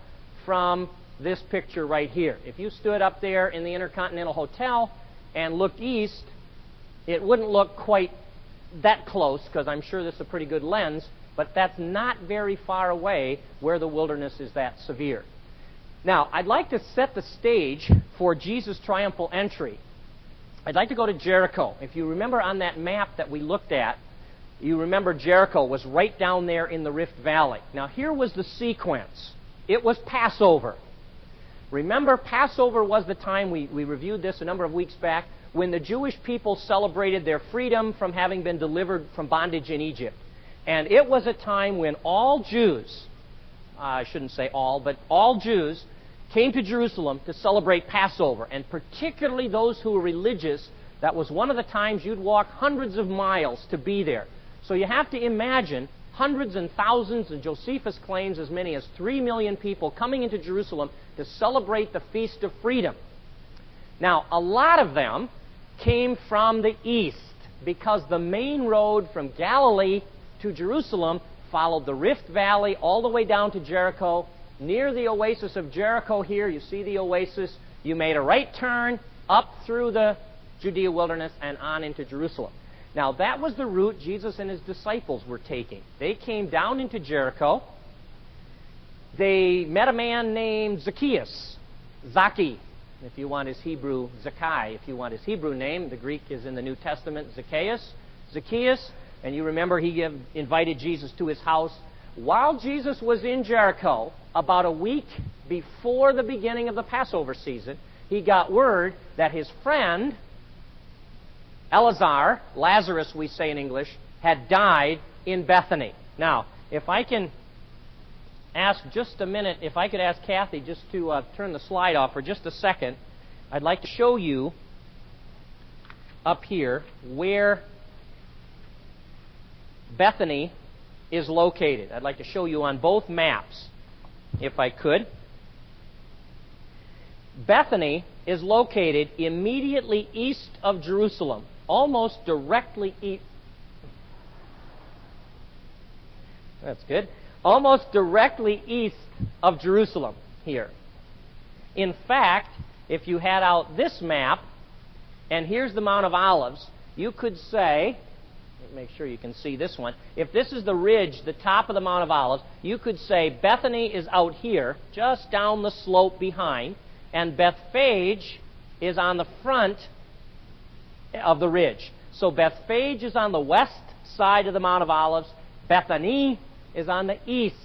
from this picture right here. If you stood up there in the Intercontinental Hotel and looked east, it wouldn't look quite that close, because I'm sure this is a pretty good lens, but that's not very far away where the wilderness is that severe. Now, I'd like to set the stage for Jesus' triumphal entry. I'd like to go to Jericho. If you remember on that map that we looked at, You remember Jericho was right down there in the Rift Valley. Now here was the sequence. It was Passover. Remember, Passover was the time, we reviewed this a number of weeks back, when the Jewish people celebrated their freedom from having been delivered from bondage in Egypt. And it was a time when all Jews, I shouldn't say all, but all Jews came to Jerusalem to celebrate Passover. And particularly those who were religious, that was one of the times you'd walk hundreds of miles to be there. So you have to imagine hundreds and thousands, and Josephus claims as many as 3 million people coming into Jerusalem to celebrate the Feast of Freedom. Now, a lot of them came from the east, because the main road from Galilee to Jerusalem followed the Rift Valley all the way down to Jericho. Near the oasis of Jericho here, you see the oasis, you made a right turn up through the Judea wilderness and on into Jerusalem. Now, that was the route Jesus and his disciples were taking. They came down into Jericho. They met a man named Zacchaeus, Zaki, if you want his Hebrew, Zacchaeus, if you want his Hebrew name. The Greek is in the New Testament, Zacchaeus. And you remember he invited Jesus to his house. While Jesus was in Jericho, about a week before the beginning of the Passover season, he got word that his friend, Lazarus we say in English, had died in Bethany. Now, if I can ask just a minute, if I could ask Kathy just to turn the slide off for just a second, I'd like to show you up here where Bethany is located. I'd like to show you on both maps, if I could. Bethany is located immediately east of Jerusalem, almost directly east. That's good. Almost directly east of Jerusalem here. In fact, if you had out this map, and here's the Mount of Olives, you could say, make sure you can see this one, if this is the ridge, the top of the Mount of Olives, you could say Bethany is out here, just down the slope behind, and Bethphage is on the front of the ridge. So Bethphage is on the west side of the Mount of Olives. Bethany is on the east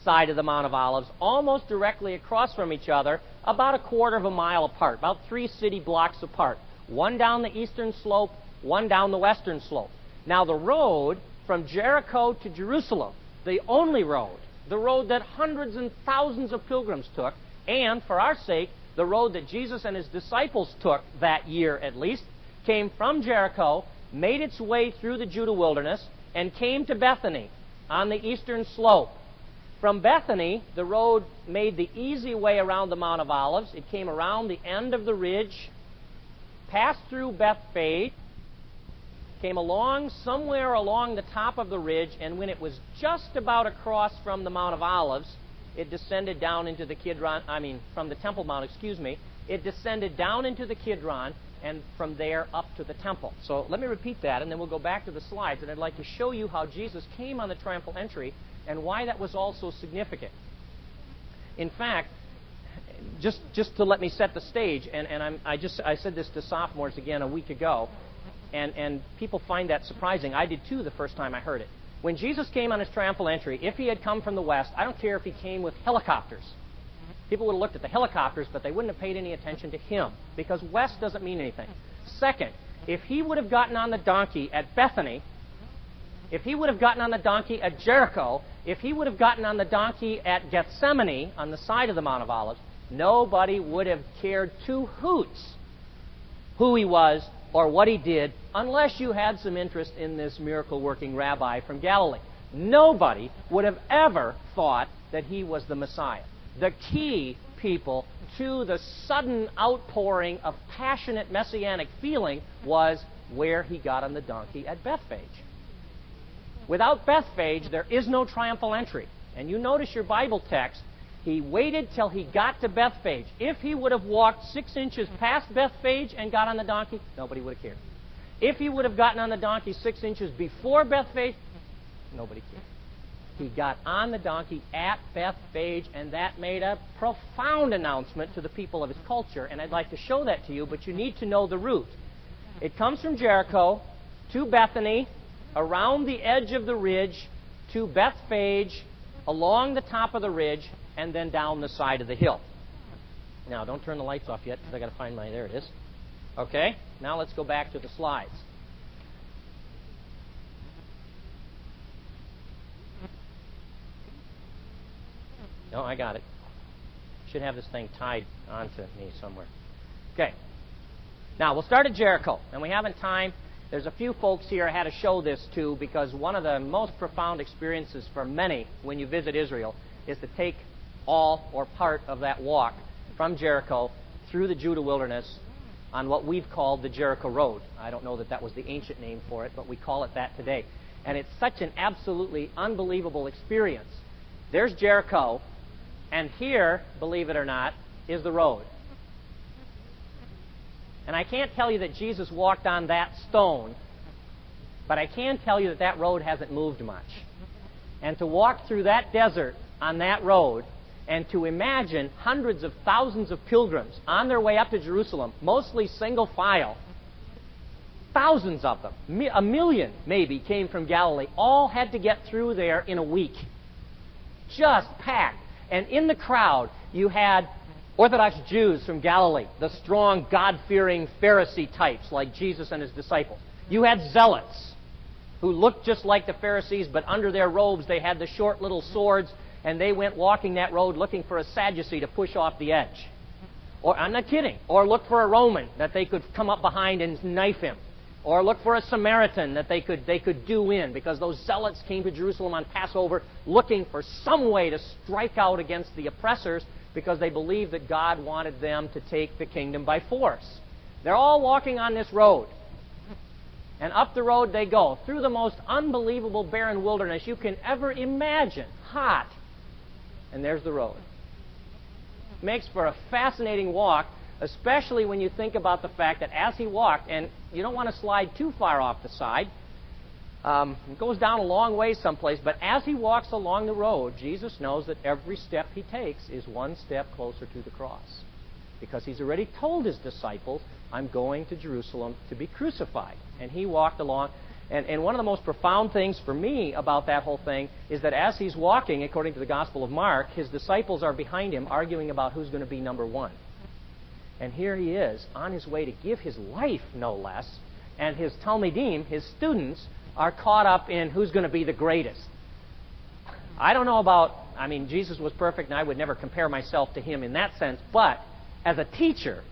side of the Mount of Olives, almost directly across from each other, about a quarter of a mile apart, about 3 city blocks apart. One down the eastern slope, one down the western slope. Now the road from Jericho to Jerusalem, the only road, the road that hundreds and thousands of pilgrims took, and for our sake, the road that Jesus and his disciples took that year at least, came from Jericho, made its way through the Judah wilderness, and came to Bethany on the eastern slope. From Bethany, the road made the easy way around the Mount of Olives. It came around the end of the ridge, passed through Bethphage, came along somewhere along the top of the ridge, and when it was just about across from the Mount of Olives, it descended down into the Kidron, from the Temple Mount, it descended down into the Kidron, and from there up to the temple. So let me repeat that, and then we'll go back to the slides, and I'd like to show you how Jesus came on the triumphal entry and why that was also significant. In fact, just to let me set the stage, and I said this to sophomores again a week ago, and people find that surprising. I did too the first time I heard it. When Jesus came on his triumphal entry, if he had come from the west, I don't care if he came with helicopters. People would have looked at the helicopters, but they wouldn't have paid any attention to him, because west doesn't mean anything. Second, if he would have gotten on the donkey at Bethany, if he would have gotten on the donkey at Jericho, if he would have gotten on the donkey at Gethsemane, on the side of the Mount of Olives, nobody would have cared 2 hoots who he was or what he did, unless you had some interest in this miracle-working rabbi from Galilee. Nobody would have ever thought that he was the Messiah. The key, people, to the sudden outpouring of passionate messianic feeling was where he got on the donkey at Bethphage. Without Bethphage, there is no triumphal entry. And you notice your Bible text, he waited till he got to Bethphage. If he would have walked 6 inches past Bethphage and got on the donkey, nobody would have cared. If he would have gotten on the donkey 6 inches before Bethphage, nobody cared. He got on the donkey at Bethphage, and that made a profound announcement to the people of his culture. And I'd like to show that to you, but you need to know the route. It comes from Jericho to Bethany, around the edge of the ridge to Bethphage, along the top of the ridge, and then down the side of the hill. Now, don't turn the lights off yet, because I've got to find my... There it is. Okay, now let's go back to the slides. No, I got it. Should have this thing tied onto me somewhere. Okay. Now, we'll start at Jericho, and we haven't time. There's a few folks here I had to show this to, because one of the most profound experiences for many when you visit Israel is to take all or part of that walk from Jericho through the Judah wilderness on what we've called the Jericho Road. I don't know that that was the ancient name for it, but we call it that today. And it's such an absolutely unbelievable experience. There's Jericho, and here, believe it or not, is the road. And I can't tell you that Jesus walked on that stone, but I can tell you that that road hasn't moved much. And to walk through that desert on that road, and to imagine hundreds of thousands of pilgrims on their way up to Jerusalem, mostly single file, thousands of them, a million maybe, came from Galilee, all had to get through there in a week. Just packed. And in the crowd, you had Orthodox Jews from Galilee, the strong, God-fearing Pharisee types like Jesus and his disciples. You had zealots who looked just like the Pharisees, but under their robes they had the short little swords, and they went walking that road looking for a Sadducee to push off the edge. Or, I'm not kidding, or look for a Roman that they could come up behind and knife him. Or look for a Samaritan that they could do in, because those zealots came to Jerusalem on Passover looking for some way to strike out against the oppressors, because they believed that God wanted them to take the kingdom by force. They're all walking on this road. And up the road they go, through the most unbelievable barren wilderness you can ever imagine. Hot. And there's the road. Makes for a fascinating walk, especially when you think about the fact that as he walked, and you don't want to slide too far off the side, it goes down a long way someplace, but as he walks along the road, Jesus knows that every step he takes is one step closer to the cross. Because he's already told his disciples, I'm going to Jerusalem to be crucified. And he walked along. And one of the most profound things for me about that whole thing is that as he's walking, according to the Gospel of Mark, his disciples are behind him arguing about who's going to be number one. And here he is, on his way to give his life, no less. And his Talmidim, his students, are caught up in who's going to be the greatest. I don't know about, Jesus was perfect, and I would never compare myself to him in that sense. But as a teacher,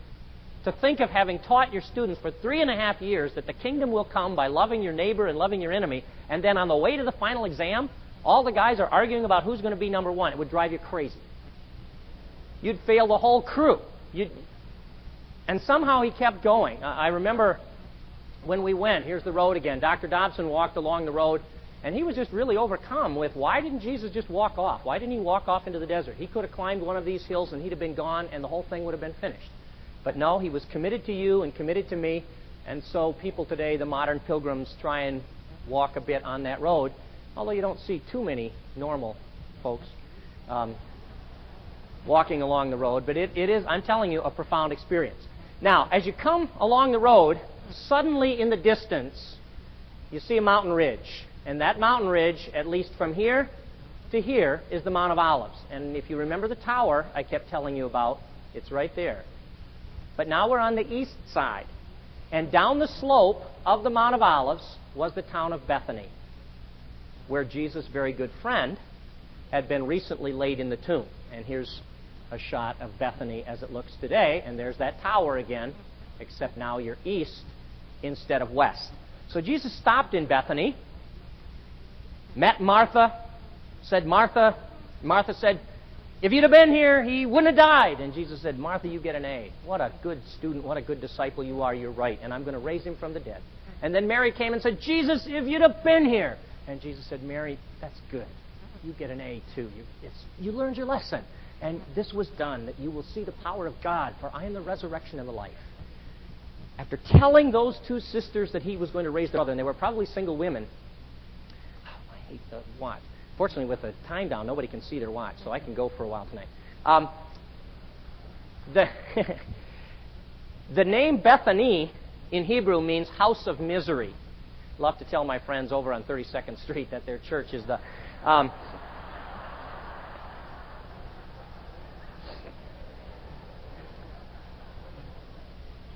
to think of having taught your students for 3.5 years that the kingdom will come by loving your neighbor and loving your enemy, and then on the way to the final exam, all the guys are arguing about who's going to be number one, it would drive you crazy. You'd fail the whole crew. And somehow he kept going. I remember when we went, here's the road again. Dr. Dobson walked along the road, and he was just really overcome with, why didn't Jesus just walk off? Why didn't he walk off into the desert? He could have climbed one of these hills and he'd have been gone and the whole thing would have been finished. But no, he was committed to you and committed to me, and so people today, the modern pilgrims, try and walk a bit on that road, although you don't see too many normal folks walking along the road. But it is, I'm telling you, a profound experience. Now, as you come along the road, suddenly in the distance, you see a mountain ridge. And that mountain ridge, at least from here to here, is the Mount of Olives. And if you remember the tower I kept telling you about, it's right there. But now we're on the east side. And down the slope of the Mount of Olives was the town of Bethany, where Jesus' very good friend had been recently laid in the tomb. And here's a shot of Bethany as it looks today. And there's that tower again, except now you're east instead of west. So Jesus stopped in Bethany, met Martha, said, Martha said, if you'd have been here, he wouldn't have died. And Jesus said, Martha, you get an A. What a good student, what a good disciple you are. You're right, and I'm going to raise him from the dead. And then Mary came and said, Jesus, if you'd have been here. And Jesus said, Mary, that's good. You get an A too. You learned your lesson. And this was done, that you will see the power of God, for I am the resurrection and the life. After telling those two sisters that he was going to raise their brother, and they were probably single women. Oh, I hate the watch. Fortunately, with the time down, nobody can see their watch, so I can go for a while tonight. The name Bethany in Hebrew means house of misery. love to tell my friends over on 32nd Street that their church is the...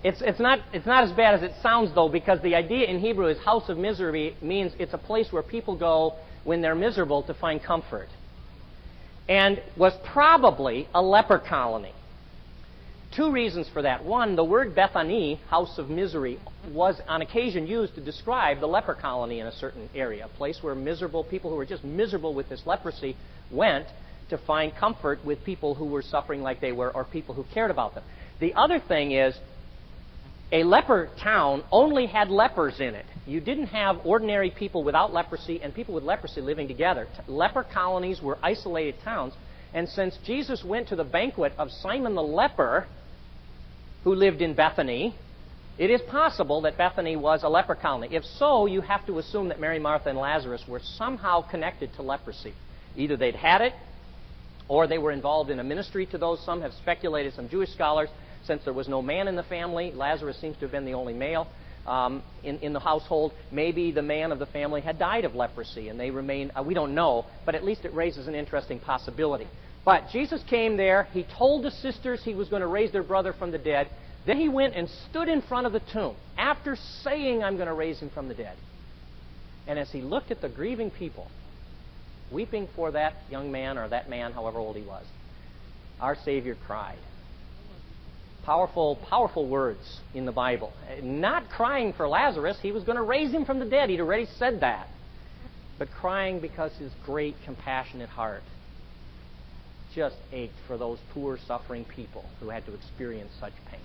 It's not as bad as it sounds, though, because the idea in Hebrew is house of misery means it's a place where people go when they're miserable to find comfort. And was probably a leper colony. Two reasons for that. One, the word Bethany, house of misery, was on occasion used to describe the leper colony in a certain area, a place where miserable people who were just miserable with this leprosy went to find comfort with people who were suffering like they were or people who cared about them. The other thing is, a leper town only had lepers in it. You didn't have ordinary people without leprosy and people with leprosy living together. Leper colonies were isolated towns. And since Jesus went to the banquet of Simon the leper, who lived in Bethany, it is possible that Bethany was a leper colony. If so, you have to assume that Mary, Martha, and Lazarus were somehow connected to leprosy. Either they'd had it, or they were involved in a ministry to those. Some have speculated, some Jewish scholars, since there was no man in the family, Lazarus seems to have been the only male in the household. Maybe the man of the family had died of leprosy, and they remain, we don't know, but at least it raises an interesting possibility. But Jesus came there. He told the sisters he was going to raise their brother from the dead. Then he went and stood in front of the tomb after saying, I'm going to raise him from the dead. And as he looked at the grieving people, weeping for that young man, or that man, however old he was, our Savior cried. Powerful, powerful words in the Bible. Not crying for Lazarus. He was going to raise him from the dead. He'd already said that. But crying because his great, compassionate heart just ached for those poor, suffering people who had to experience such pain,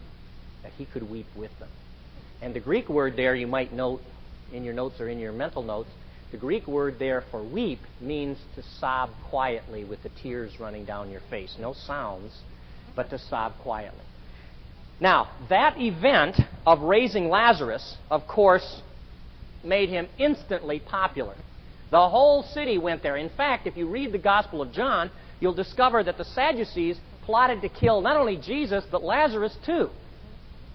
that he could weep with them. And the Greek word there, you might note in your notes or in your mental notes, the Greek word there for weep means to sob quietly with the tears running down your face. No sounds, but to sob quietly. Now, that event of raising Lazarus, of course, made him instantly popular. The whole city went there. In fact, if you read the Gospel of John, you'll discover that the Sadducees plotted to kill not only Jesus, but Lazarus too,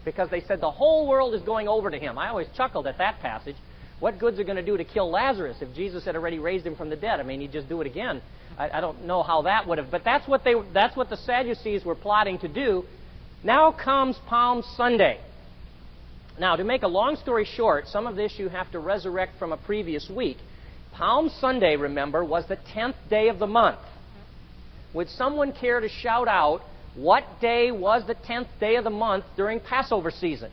because they said the whole world is going over to him. I always chuckled at that passage. What good's it going to do to kill Lazarus if Jesus had already raised him from the dead? I mean, he'd just do it again. I don't know how that would have, but that's what the Sadducees were plotting to do. Now comes Palm Sunday. Now, to make a long story short, some of this you have to resurrect from a previous week. Palm Sunday, remember, was the 10th day of the month. Would someone care to shout out what day was the 10th day of the month during Passover season?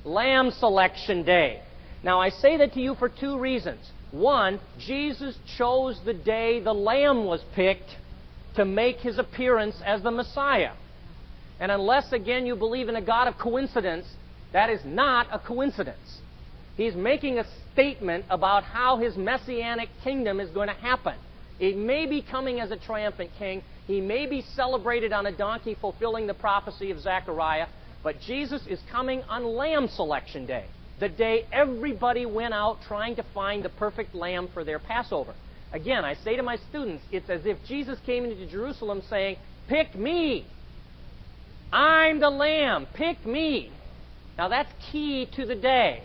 Lamb Selection Day. Now, I say that to you for two reasons. One, Jesus chose the day the lamb was picked to make his appearance as the Messiah. And unless, again, you believe in a God of coincidence, that is not a coincidence. He's making a statement about how his messianic kingdom is going to happen. It may be coming as a triumphant king. He may be celebrated on a donkey fulfilling the prophecy of Zechariah. But Jesus is coming on Lamb Selection Day, the day everybody went out trying to find the perfect lamb for their Passover. Again, I say to my students, it's as if Jesus came into Jerusalem saying, pick me. I'm the lamb. Pick me. Now that's key to the day.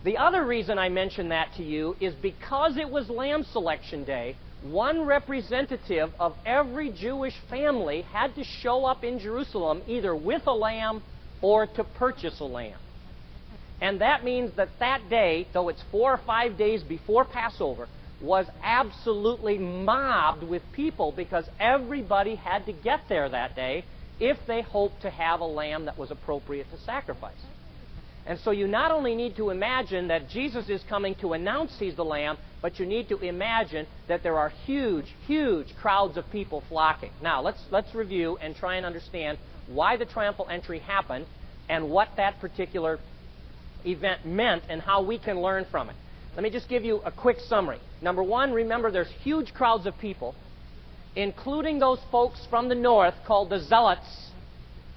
The other reason I mention that to you is because it was Lamb Selection Day, one representative of every Jewish family had to show up in Jerusalem either with a lamb or to purchase a lamb. And that means that that day, though it's 4 or 5 days before Passover, was absolutely mobbed with people because everybody had to get there that day if they hoped to have a lamb that was appropriate to sacrifice. And so you not only need to imagine that Jesus is coming to announce he's the lamb, but you need to imagine that there are huge, huge crowds of people flocking. Now, let's review and try and understand why the triumphal entry happened and what that particular event meant and how we can learn from it. Let me just give you a quick summary. Number one, remember there's huge crowds of people, including those folks from the north called the Zealots,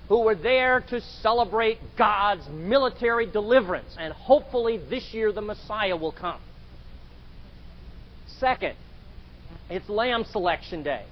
who were there to celebrate God's military deliverance, and hopefully this year the Messiah will come. Second, it's Lamb Selection Day.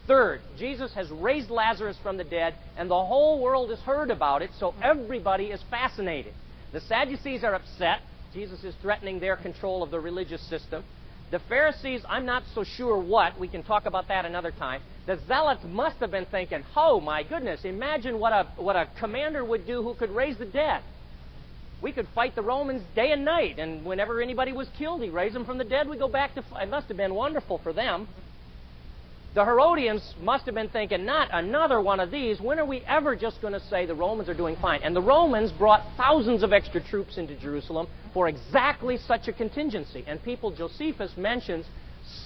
Third, Jesus has raised Lazarus from the dead, and the whole world has heard about it, so everybody is fascinated. The Sadducees are upset. Jesus is threatening their control of the religious system. The Pharisees, I'm not so sure what. We can talk about that another time. The Zealots must have been thinking, oh my goodness, imagine what a commander would do who could raise the dead. We could fight the Romans day and night, and whenever anybody was killed, he'd raise them from the dead. We go back to... It must have been wonderful for them. The Herodians must have been thinking, not another one of these. When are we ever just going to say the Romans are doing fine? And the Romans brought thousands of extra troops into Jerusalem for exactly such a contingency. And Josephus mentions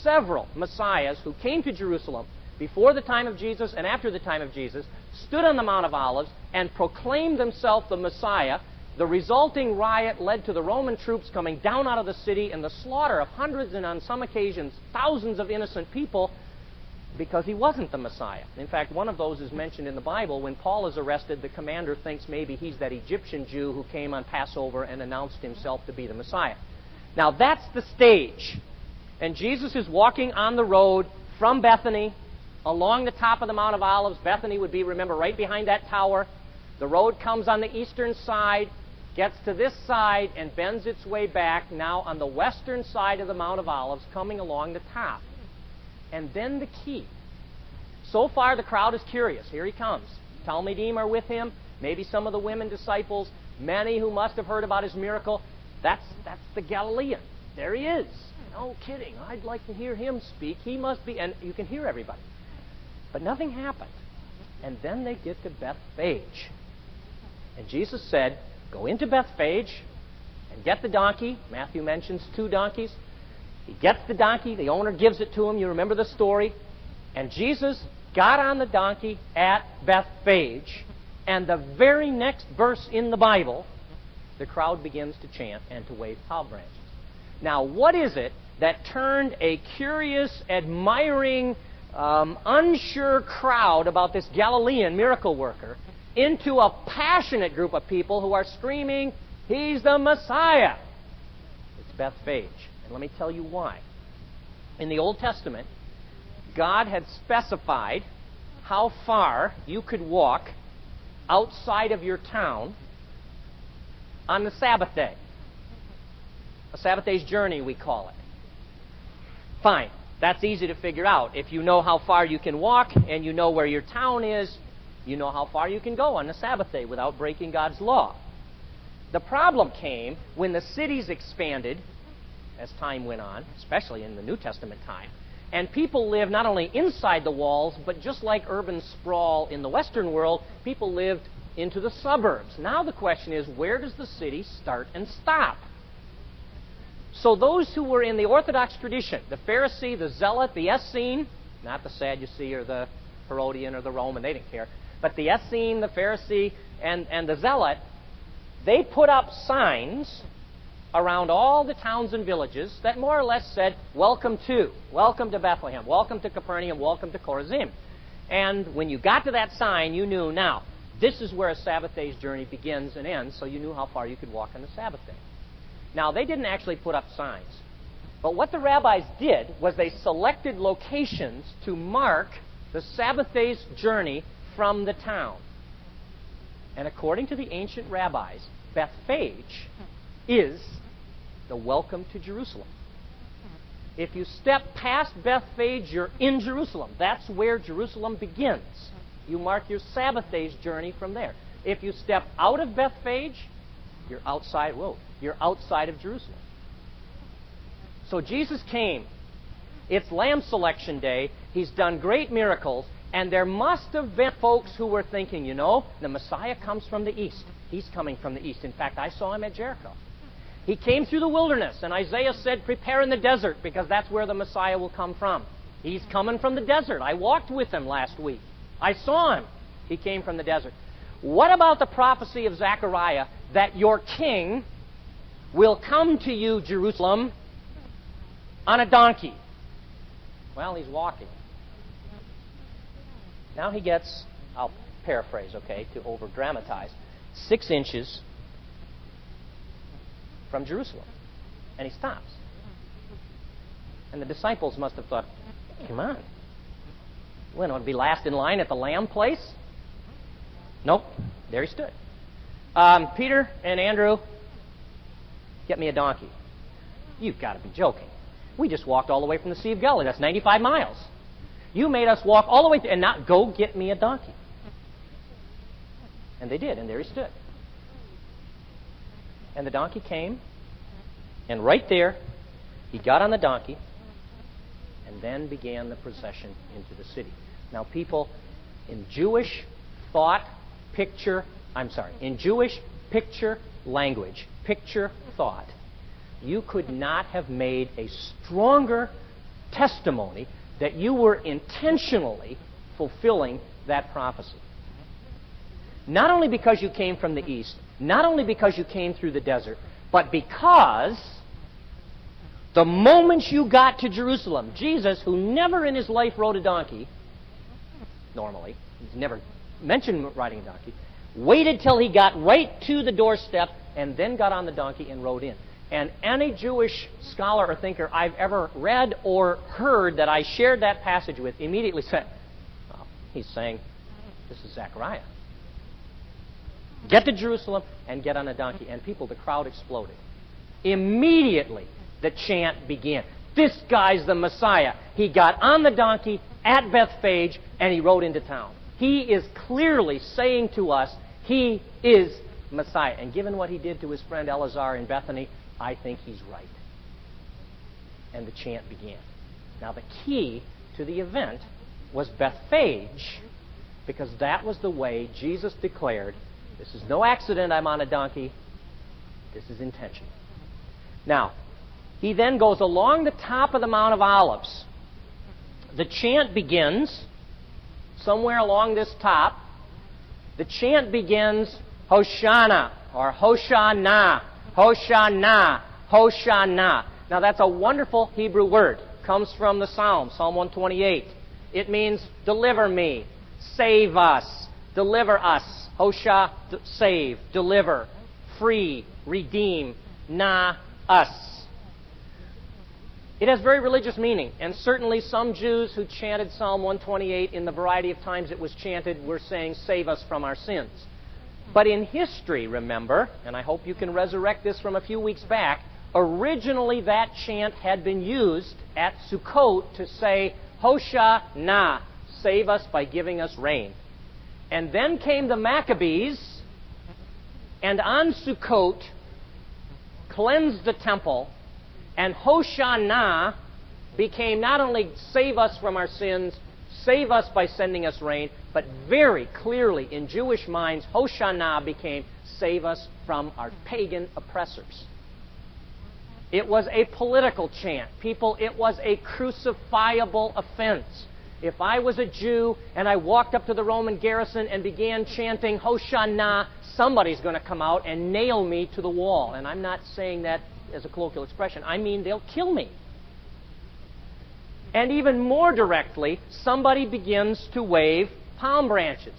several messiahs who came to Jerusalem before the time of Jesus and after the time of Jesus, stood on the Mount of Olives, and proclaimed themselves the Messiah. The resulting riot led to the Roman troops coming down out of the city and the slaughter of hundreds and on some occasions thousands of innocent people because he wasn't the Messiah. In fact, one of those is mentioned in the Bible. When Paul is arrested, the commander thinks maybe he's that Egyptian Jew who came on Passover and announced himself to be the Messiah. Now that's the stage. And Jesus is walking on the road from Bethany along the top of the Mount of Olives. Bethany would be, remember, right behind that tower. The road comes on the eastern side, gets to this side, and bends its way back now on the western side of the Mount of Olives, coming along the top. And then the key. So far, the crowd is curious. Here he comes. Talmidim are with him, maybe some of the women disciples, many who must have heard about his miracle. That's the Galilean. There he is. No kidding. I'd like to hear him speak. He must be, and you can hear everybody. But nothing happened. And then they get to Bethphage. And Jesus said, go into Bethphage and get the donkey. Matthew mentions 2 donkeys. He gets the donkey. The owner gives it to him. You remember the story. And Jesus got on the donkey at Bethphage. And the very next verse in the Bible, the crowd begins to chant and to wave palm branches. Now, what is it that turned a curious, admiring, unsure crowd about this Galilean miracle worker into a passionate group of people who are screaming, he's the Messiah? It's Bethphage. And let me tell you why. In the Old Testament, God had specified how far you could walk outside of your town on the Sabbath day. A Sabbath day's journey, we call it. Fine. That's easy to figure out. If you know how far you can walk and you know where your town is, you know how far you can go on the Sabbath day without breaking God's law. The problem came when the cities expanded as time went on, especially in the New Testament time, and people lived not only inside the walls, but just like urban sprawl in the Western world, people lived into the suburbs. Now the question is, where does the city start and stop? So those who were in the Orthodox tradition, the Pharisee, the Zealot, the Essene, not the Sadducee or the Herodian or the Roman, they didn't care, but the Essene, the Pharisee, and the Zealot, they put up signs around all the towns and villages that more or less said, welcome to Bethlehem, welcome to Capernaum, welcome to Chorazim. And when you got to that sign, you knew, now, this is where a Sabbath day's journey begins and ends, so you knew how far you could walk on the Sabbath day. Now, they didn't actually put up signs. But what the rabbis did was they selected locations to mark the Sabbath day's journey from the town. And according to the ancient rabbis, Bethphage is the welcome to Jerusalem. If you step past Bethphage, you're in Jerusalem. That's where Jerusalem begins. You mark your Sabbath day's journey from there. If you step out of Bethphage, you're outside of Jerusalem. So Jesus came. It's Lamb Selection Day. He's done great miracles. And there must have been folks who were thinking, you know, the Messiah comes from the east. He's coming from the east. In fact, I saw him at Jericho. He came through the wilderness, and Isaiah said, prepare in the desert, because that's where the Messiah will come from. He's coming from the desert. I walked with him last week. I saw him. He came from the desert. What about the prophecy of Zechariah that your king will come to you, Jerusalem, on a donkey? Well, he's walking. Now he gets, I'll paraphrase, okay, to over-dramatize, 6 inches from Jerusalem. And he stops. And the disciples must have thought, come on. When would be last in line at the lamb place? Nope. There he stood. Peter and Andrew Get me a donkey. You've got to be joking. We just walked all the way from the Sea of Galilee. That's 95 miles. You made us walk all the way and not go get me a donkey. And they did, and there he stood. And the donkey came, and right there, he got on the donkey, and then began the procession into the city. Now, people, in Jewish picture language, picture thought, you could not have made a stronger testimony that you were intentionally fulfilling that prophecy. Not only because you came from the east, not only because you came through the desert, but because the moment you got to Jerusalem, Jesus, who never in his life rode a donkey, normally, he's never mentioned riding a donkey, waited till he got right to the doorstep and then got on the donkey and rode in. And any Jewish scholar or thinker I've ever read or heard that I shared that passage with immediately said, well, he's saying, this is Zechariah. Get to Jerusalem and get on a donkey. And people, the crowd exploded. Immediately, the chant began. This guy's the Messiah. He got on the donkey at Bethphage and he rode into town. He is clearly saying to us, he is Messiah. And given what he did to his friend Eleazar in Bethany, I think he's right. And the chant began. Now, the key to the event was Bethphage, because that was the way Jesus declared, this is no accident I'm on a donkey, this is intentional. Now, he then goes along the top of the Mount of Olives. The chant begins somewhere along this top. The chant begins, Hosanna, or Hosanna, Hosanna, Hosanna. Now that's a wonderful Hebrew word. Comes from the Psalm, Psalm 128. It means deliver me, save us, deliver us. Hosha, save, deliver, free, redeem, na, us. It has very religious meaning, and certainly some Jews who chanted Psalm 128 in the variety of times it was chanted were saying, save us from our sins. But in history, remember, and I hope you can resurrect this from a few weeks back, originally that chant had been used at Sukkot to say, Hoshana, save us by giving us rain. And then came the Maccabees, and on Sukkot cleansed the temple, and Hoshana became not only save us from our sins, save us by sending us rain, but very clearly in Jewish minds, Hoshana became save us from our pagan oppressors. It was a political chant. People, it was a crucifiable offense. If I was a Jew and I walked up to the Roman garrison and began chanting Hoshana, somebody's going to come out and nail me to the wall. And I'm not saying that as a colloquial expression. I mean, they'll kill me. And even more directly, somebody begins to wave palm branches.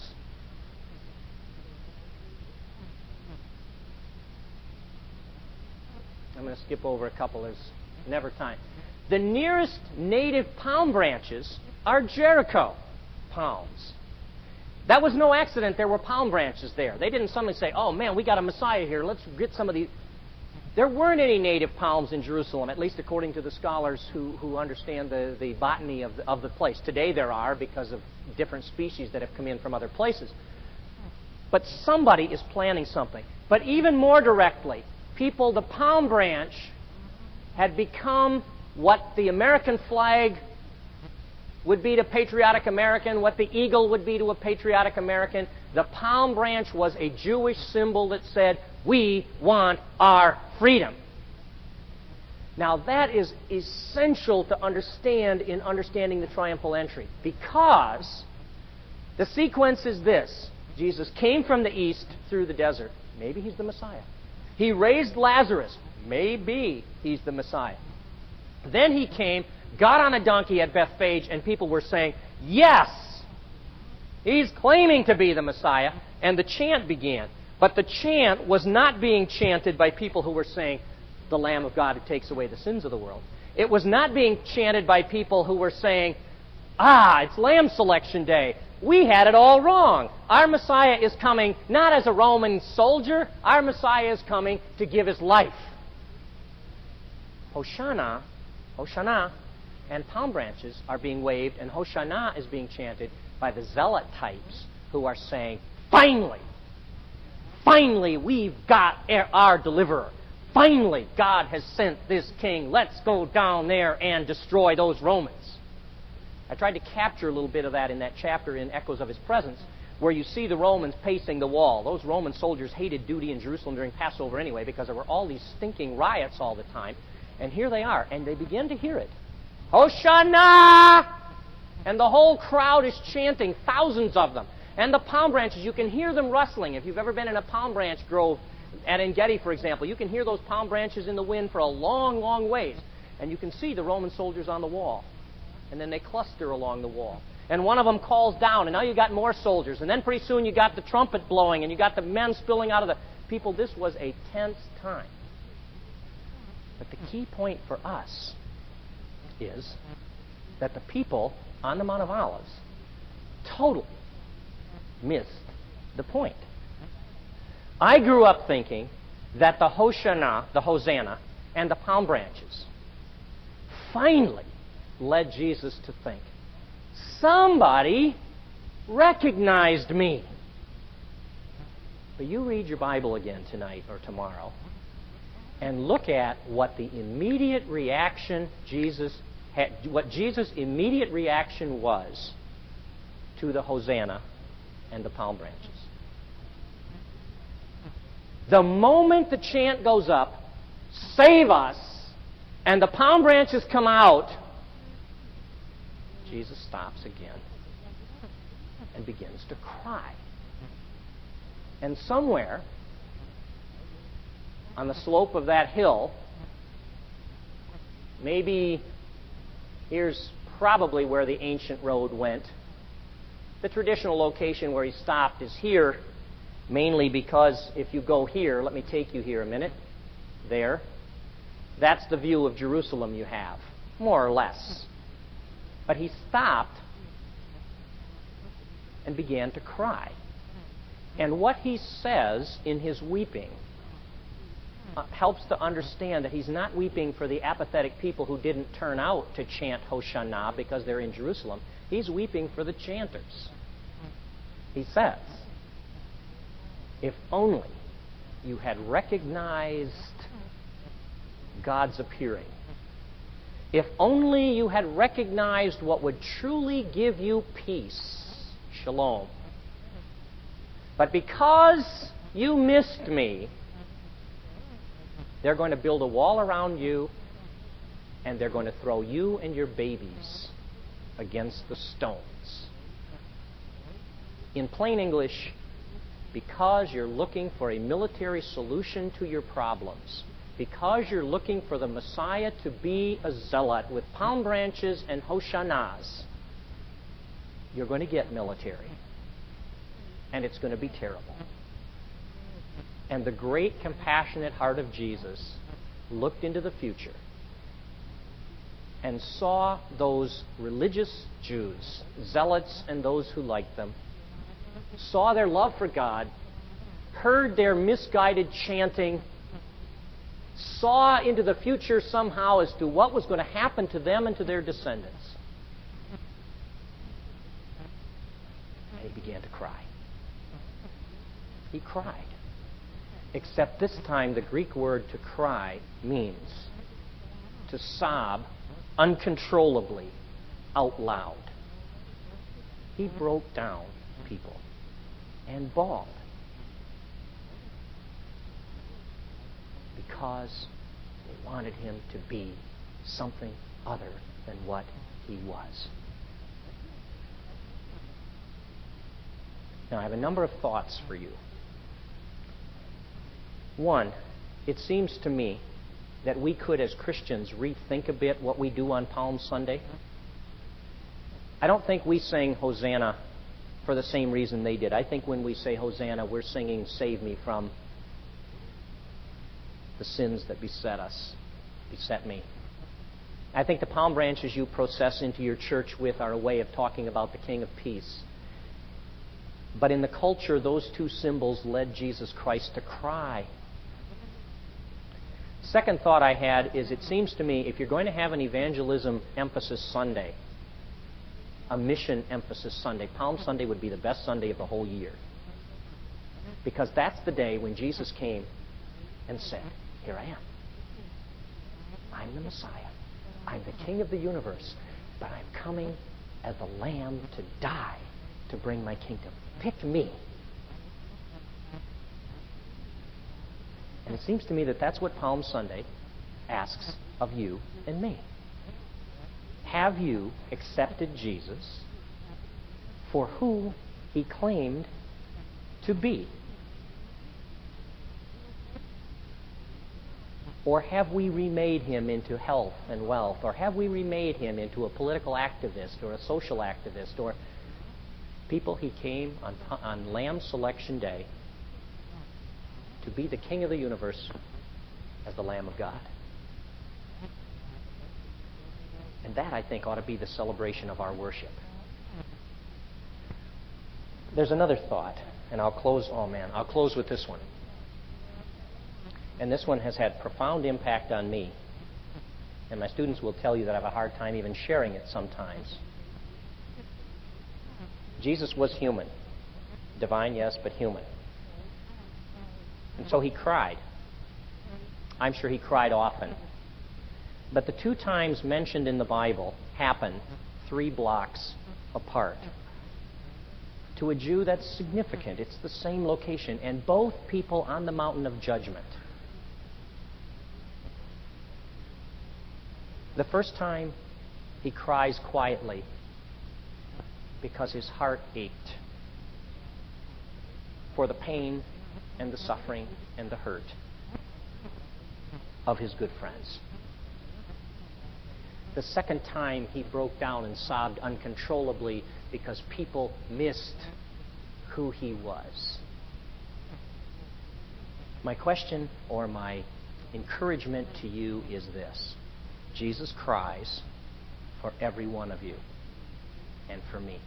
I'm going to skip over a couple. There's never time. The nearest native palm branches are Jericho palms. That was no accident there were palm branches there. They didn't suddenly say, oh man, we got a Messiah here, let's get some of these. There weren't any native palms in Jerusalem, at least according to the scholars who understand the botany of the place. Today there are because of different species that have come in from other places. But somebody is planning something. But even more directly, people, the palm branch had become what the American flag would be to patriotic American, what the eagle would be to a patriotic American. The palm branch was a Jewish symbol that said, we want our freedom. Now that is essential to understand in understanding the triumphal entry, because the sequence is this. Jesus came from the east through the desert. Maybe he's the Messiah. He raised Lazarus. Maybe he's the Messiah. Then he came, got on a donkey at Bethphage, and people were saying, yes, he's claiming to be the Messiah. And the chant began. But the chant was not being chanted by people who were saying, the Lamb of God who takes away the sins of the world. It was not being chanted by people who were saying, it's Lamb Selection Day. We had it all wrong. Our Messiah is coming not as a Roman soldier. Our Messiah is coming to give his life. Hosanna, Hosanna, and palm branches are being waved, and Hosanna is being chanted by the zealot types who are saying, finally, finally we've got our deliverer. Finally, God has sent this king. Let's go down there and destroy those Romans. I tried to capture a little bit of that in that chapter in Echoes of His Presence, where you see the Romans pacing the wall. Those Roman soldiers hated duty in Jerusalem during Passover anyway, because there were all these stinking riots all the time. And here they are, and they begin to hear it. Hosanna! And the whole crowd is chanting, thousands of them. And the palm branches, you can hear them rustling. If you've ever been in a palm branch grove at En-Gedi, for example, you can hear those palm branches in the wind for a long, long ways. And you can see the Roman soldiers on the wall. And then they cluster along the wall. And one of them calls down, and now you got more soldiers. And then pretty soon you got the trumpet blowing, and you got the men spilling out of the people. This was a tense time. But the key point for us is that the people on the Mount of Olives totally missed the point. I grew up thinking that the Hosanna, and the palm branches finally led Jesus to think, somebody recognized me. But you read your Bible again tonight or tomorrow and look at what the immediate reaction what Jesus' immediate reaction was to the Hosanna and the palm branches. The moment the chant goes up, save us, and the palm branches come out, Jesus stops again and begins to cry. And somewhere on the slope of that hill, maybe here's probably where the ancient road went. The traditional location where he stopped is here, mainly because if you go here, let me take you here a minute, there, that's the view of Jerusalem you have, more or less. But he stopped and began to cry. And what he says in his weeping helps to understand that he's not weeping for the apathetic people who didn't turn out to chant Hosanna because they're in Jerusalem. He's weeping for the chanters. He says, if only you had recognized God's appearing. If only you had recognized what would truly give you peace, shalom. But because you missed me, they're going to build a wall around you, and they're going to throw you and your babies against the stones. In plain English, because you're looking for a military solution to your problems, because you're looking for the Messiah to be a zealot with palm branches and hosannas, you're going to get military. And it's going to be terrible. And the great compassionate heart of Jesus looked into the future and saw those religious Jews, zealots and those who liked them, saw their love for God, heard their misguided chanting, saw into the future somehow as to what was going to happen to them and to their descendants. And he began to cry. He cried. Except this time the Greek word to cry means to sob uncontrollably out loud. He broke down, people, and bawled because they wanted him to be something other than what he was. Now, I have a number of thoughts for you. One, it seems to me that we could, as Christians, rethink a bit what we do on Palm Sunday. I don't think we sing Hosanna for the same reason they did. I think when we say Hosanna, we're singing Save Me from the sins that beset me. I think the palm branches you process into your church with are a way of talking about the King of Peace. But in the culture, those two symbols led Jesus Christ to cry. Second thought I had is, it seems to me if you're going to have an evangelism emphasis Sunday, a mission emphasis Sunday, Palm Sunday would be the best Sunday of the whole year. Because that's the day when Jesus came and said, "Here I am. I'm the Messiah. I'm the King of the universe, but I'm coming as the Lamb to die to bring my kingdom. Pick me." And it seems to me that that's what Palm Sunday asks of you and me. Have you accepted Jesus for who he claimed to be? Or have we remade him into health and wealth? Or have we remade him into a political activist or a social activist? Or people, he came on Lamb Selection Day to be the King of the universe as the Lamb of God. And that, I think, ought to be the celebration of our worship. There's another thought, and I'll close with this one. And this one has had profound impact on me. And my students will tell you that I have a hard time even sharing it sometimes. Jesus was human. Divine, yes, but human. And so he cried. I'm sure he cried often. But the two times mentioned in the Bible happen 3 blocks apart. To a Jew, that's significant. It's the same location, and both people on the mountain of judgment. The first time, he cries quietly because his heart ached for the pain and the suffering and the hurt of his good friends. The second time, he broke down and sobbed uncontrollably because people missed who he was. My question or my encouragement to you is this: Jesus cries for every one of you and for me.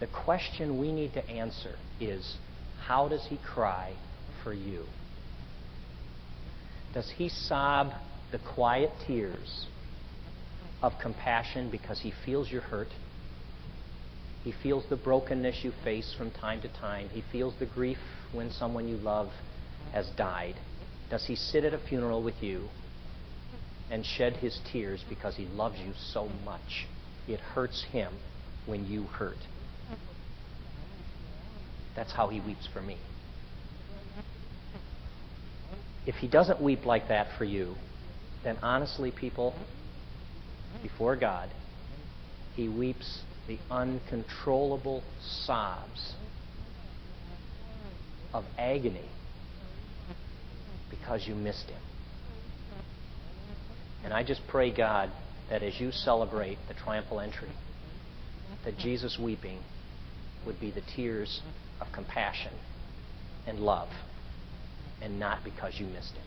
The question we need to answer is, how does he cry for you? Does he sob the quiet tears of compassion because he feels your hurt? He feels the brokenness you face from time to time. He feels the grief when someone you love has died. Does he sit at a funeral with you and shed his tears because he loves you so much? It hurts him when you hurt. That's how he weeps for me. If he doesn't weep like that for you, then honestly, people, before God, he weeps the uncontrollable sobs of agony because you missed him. And I just pray, God, that as you celebrate the triumphal entry, that Jesus weeping would be the tears of compassion and love, and not because you missed him.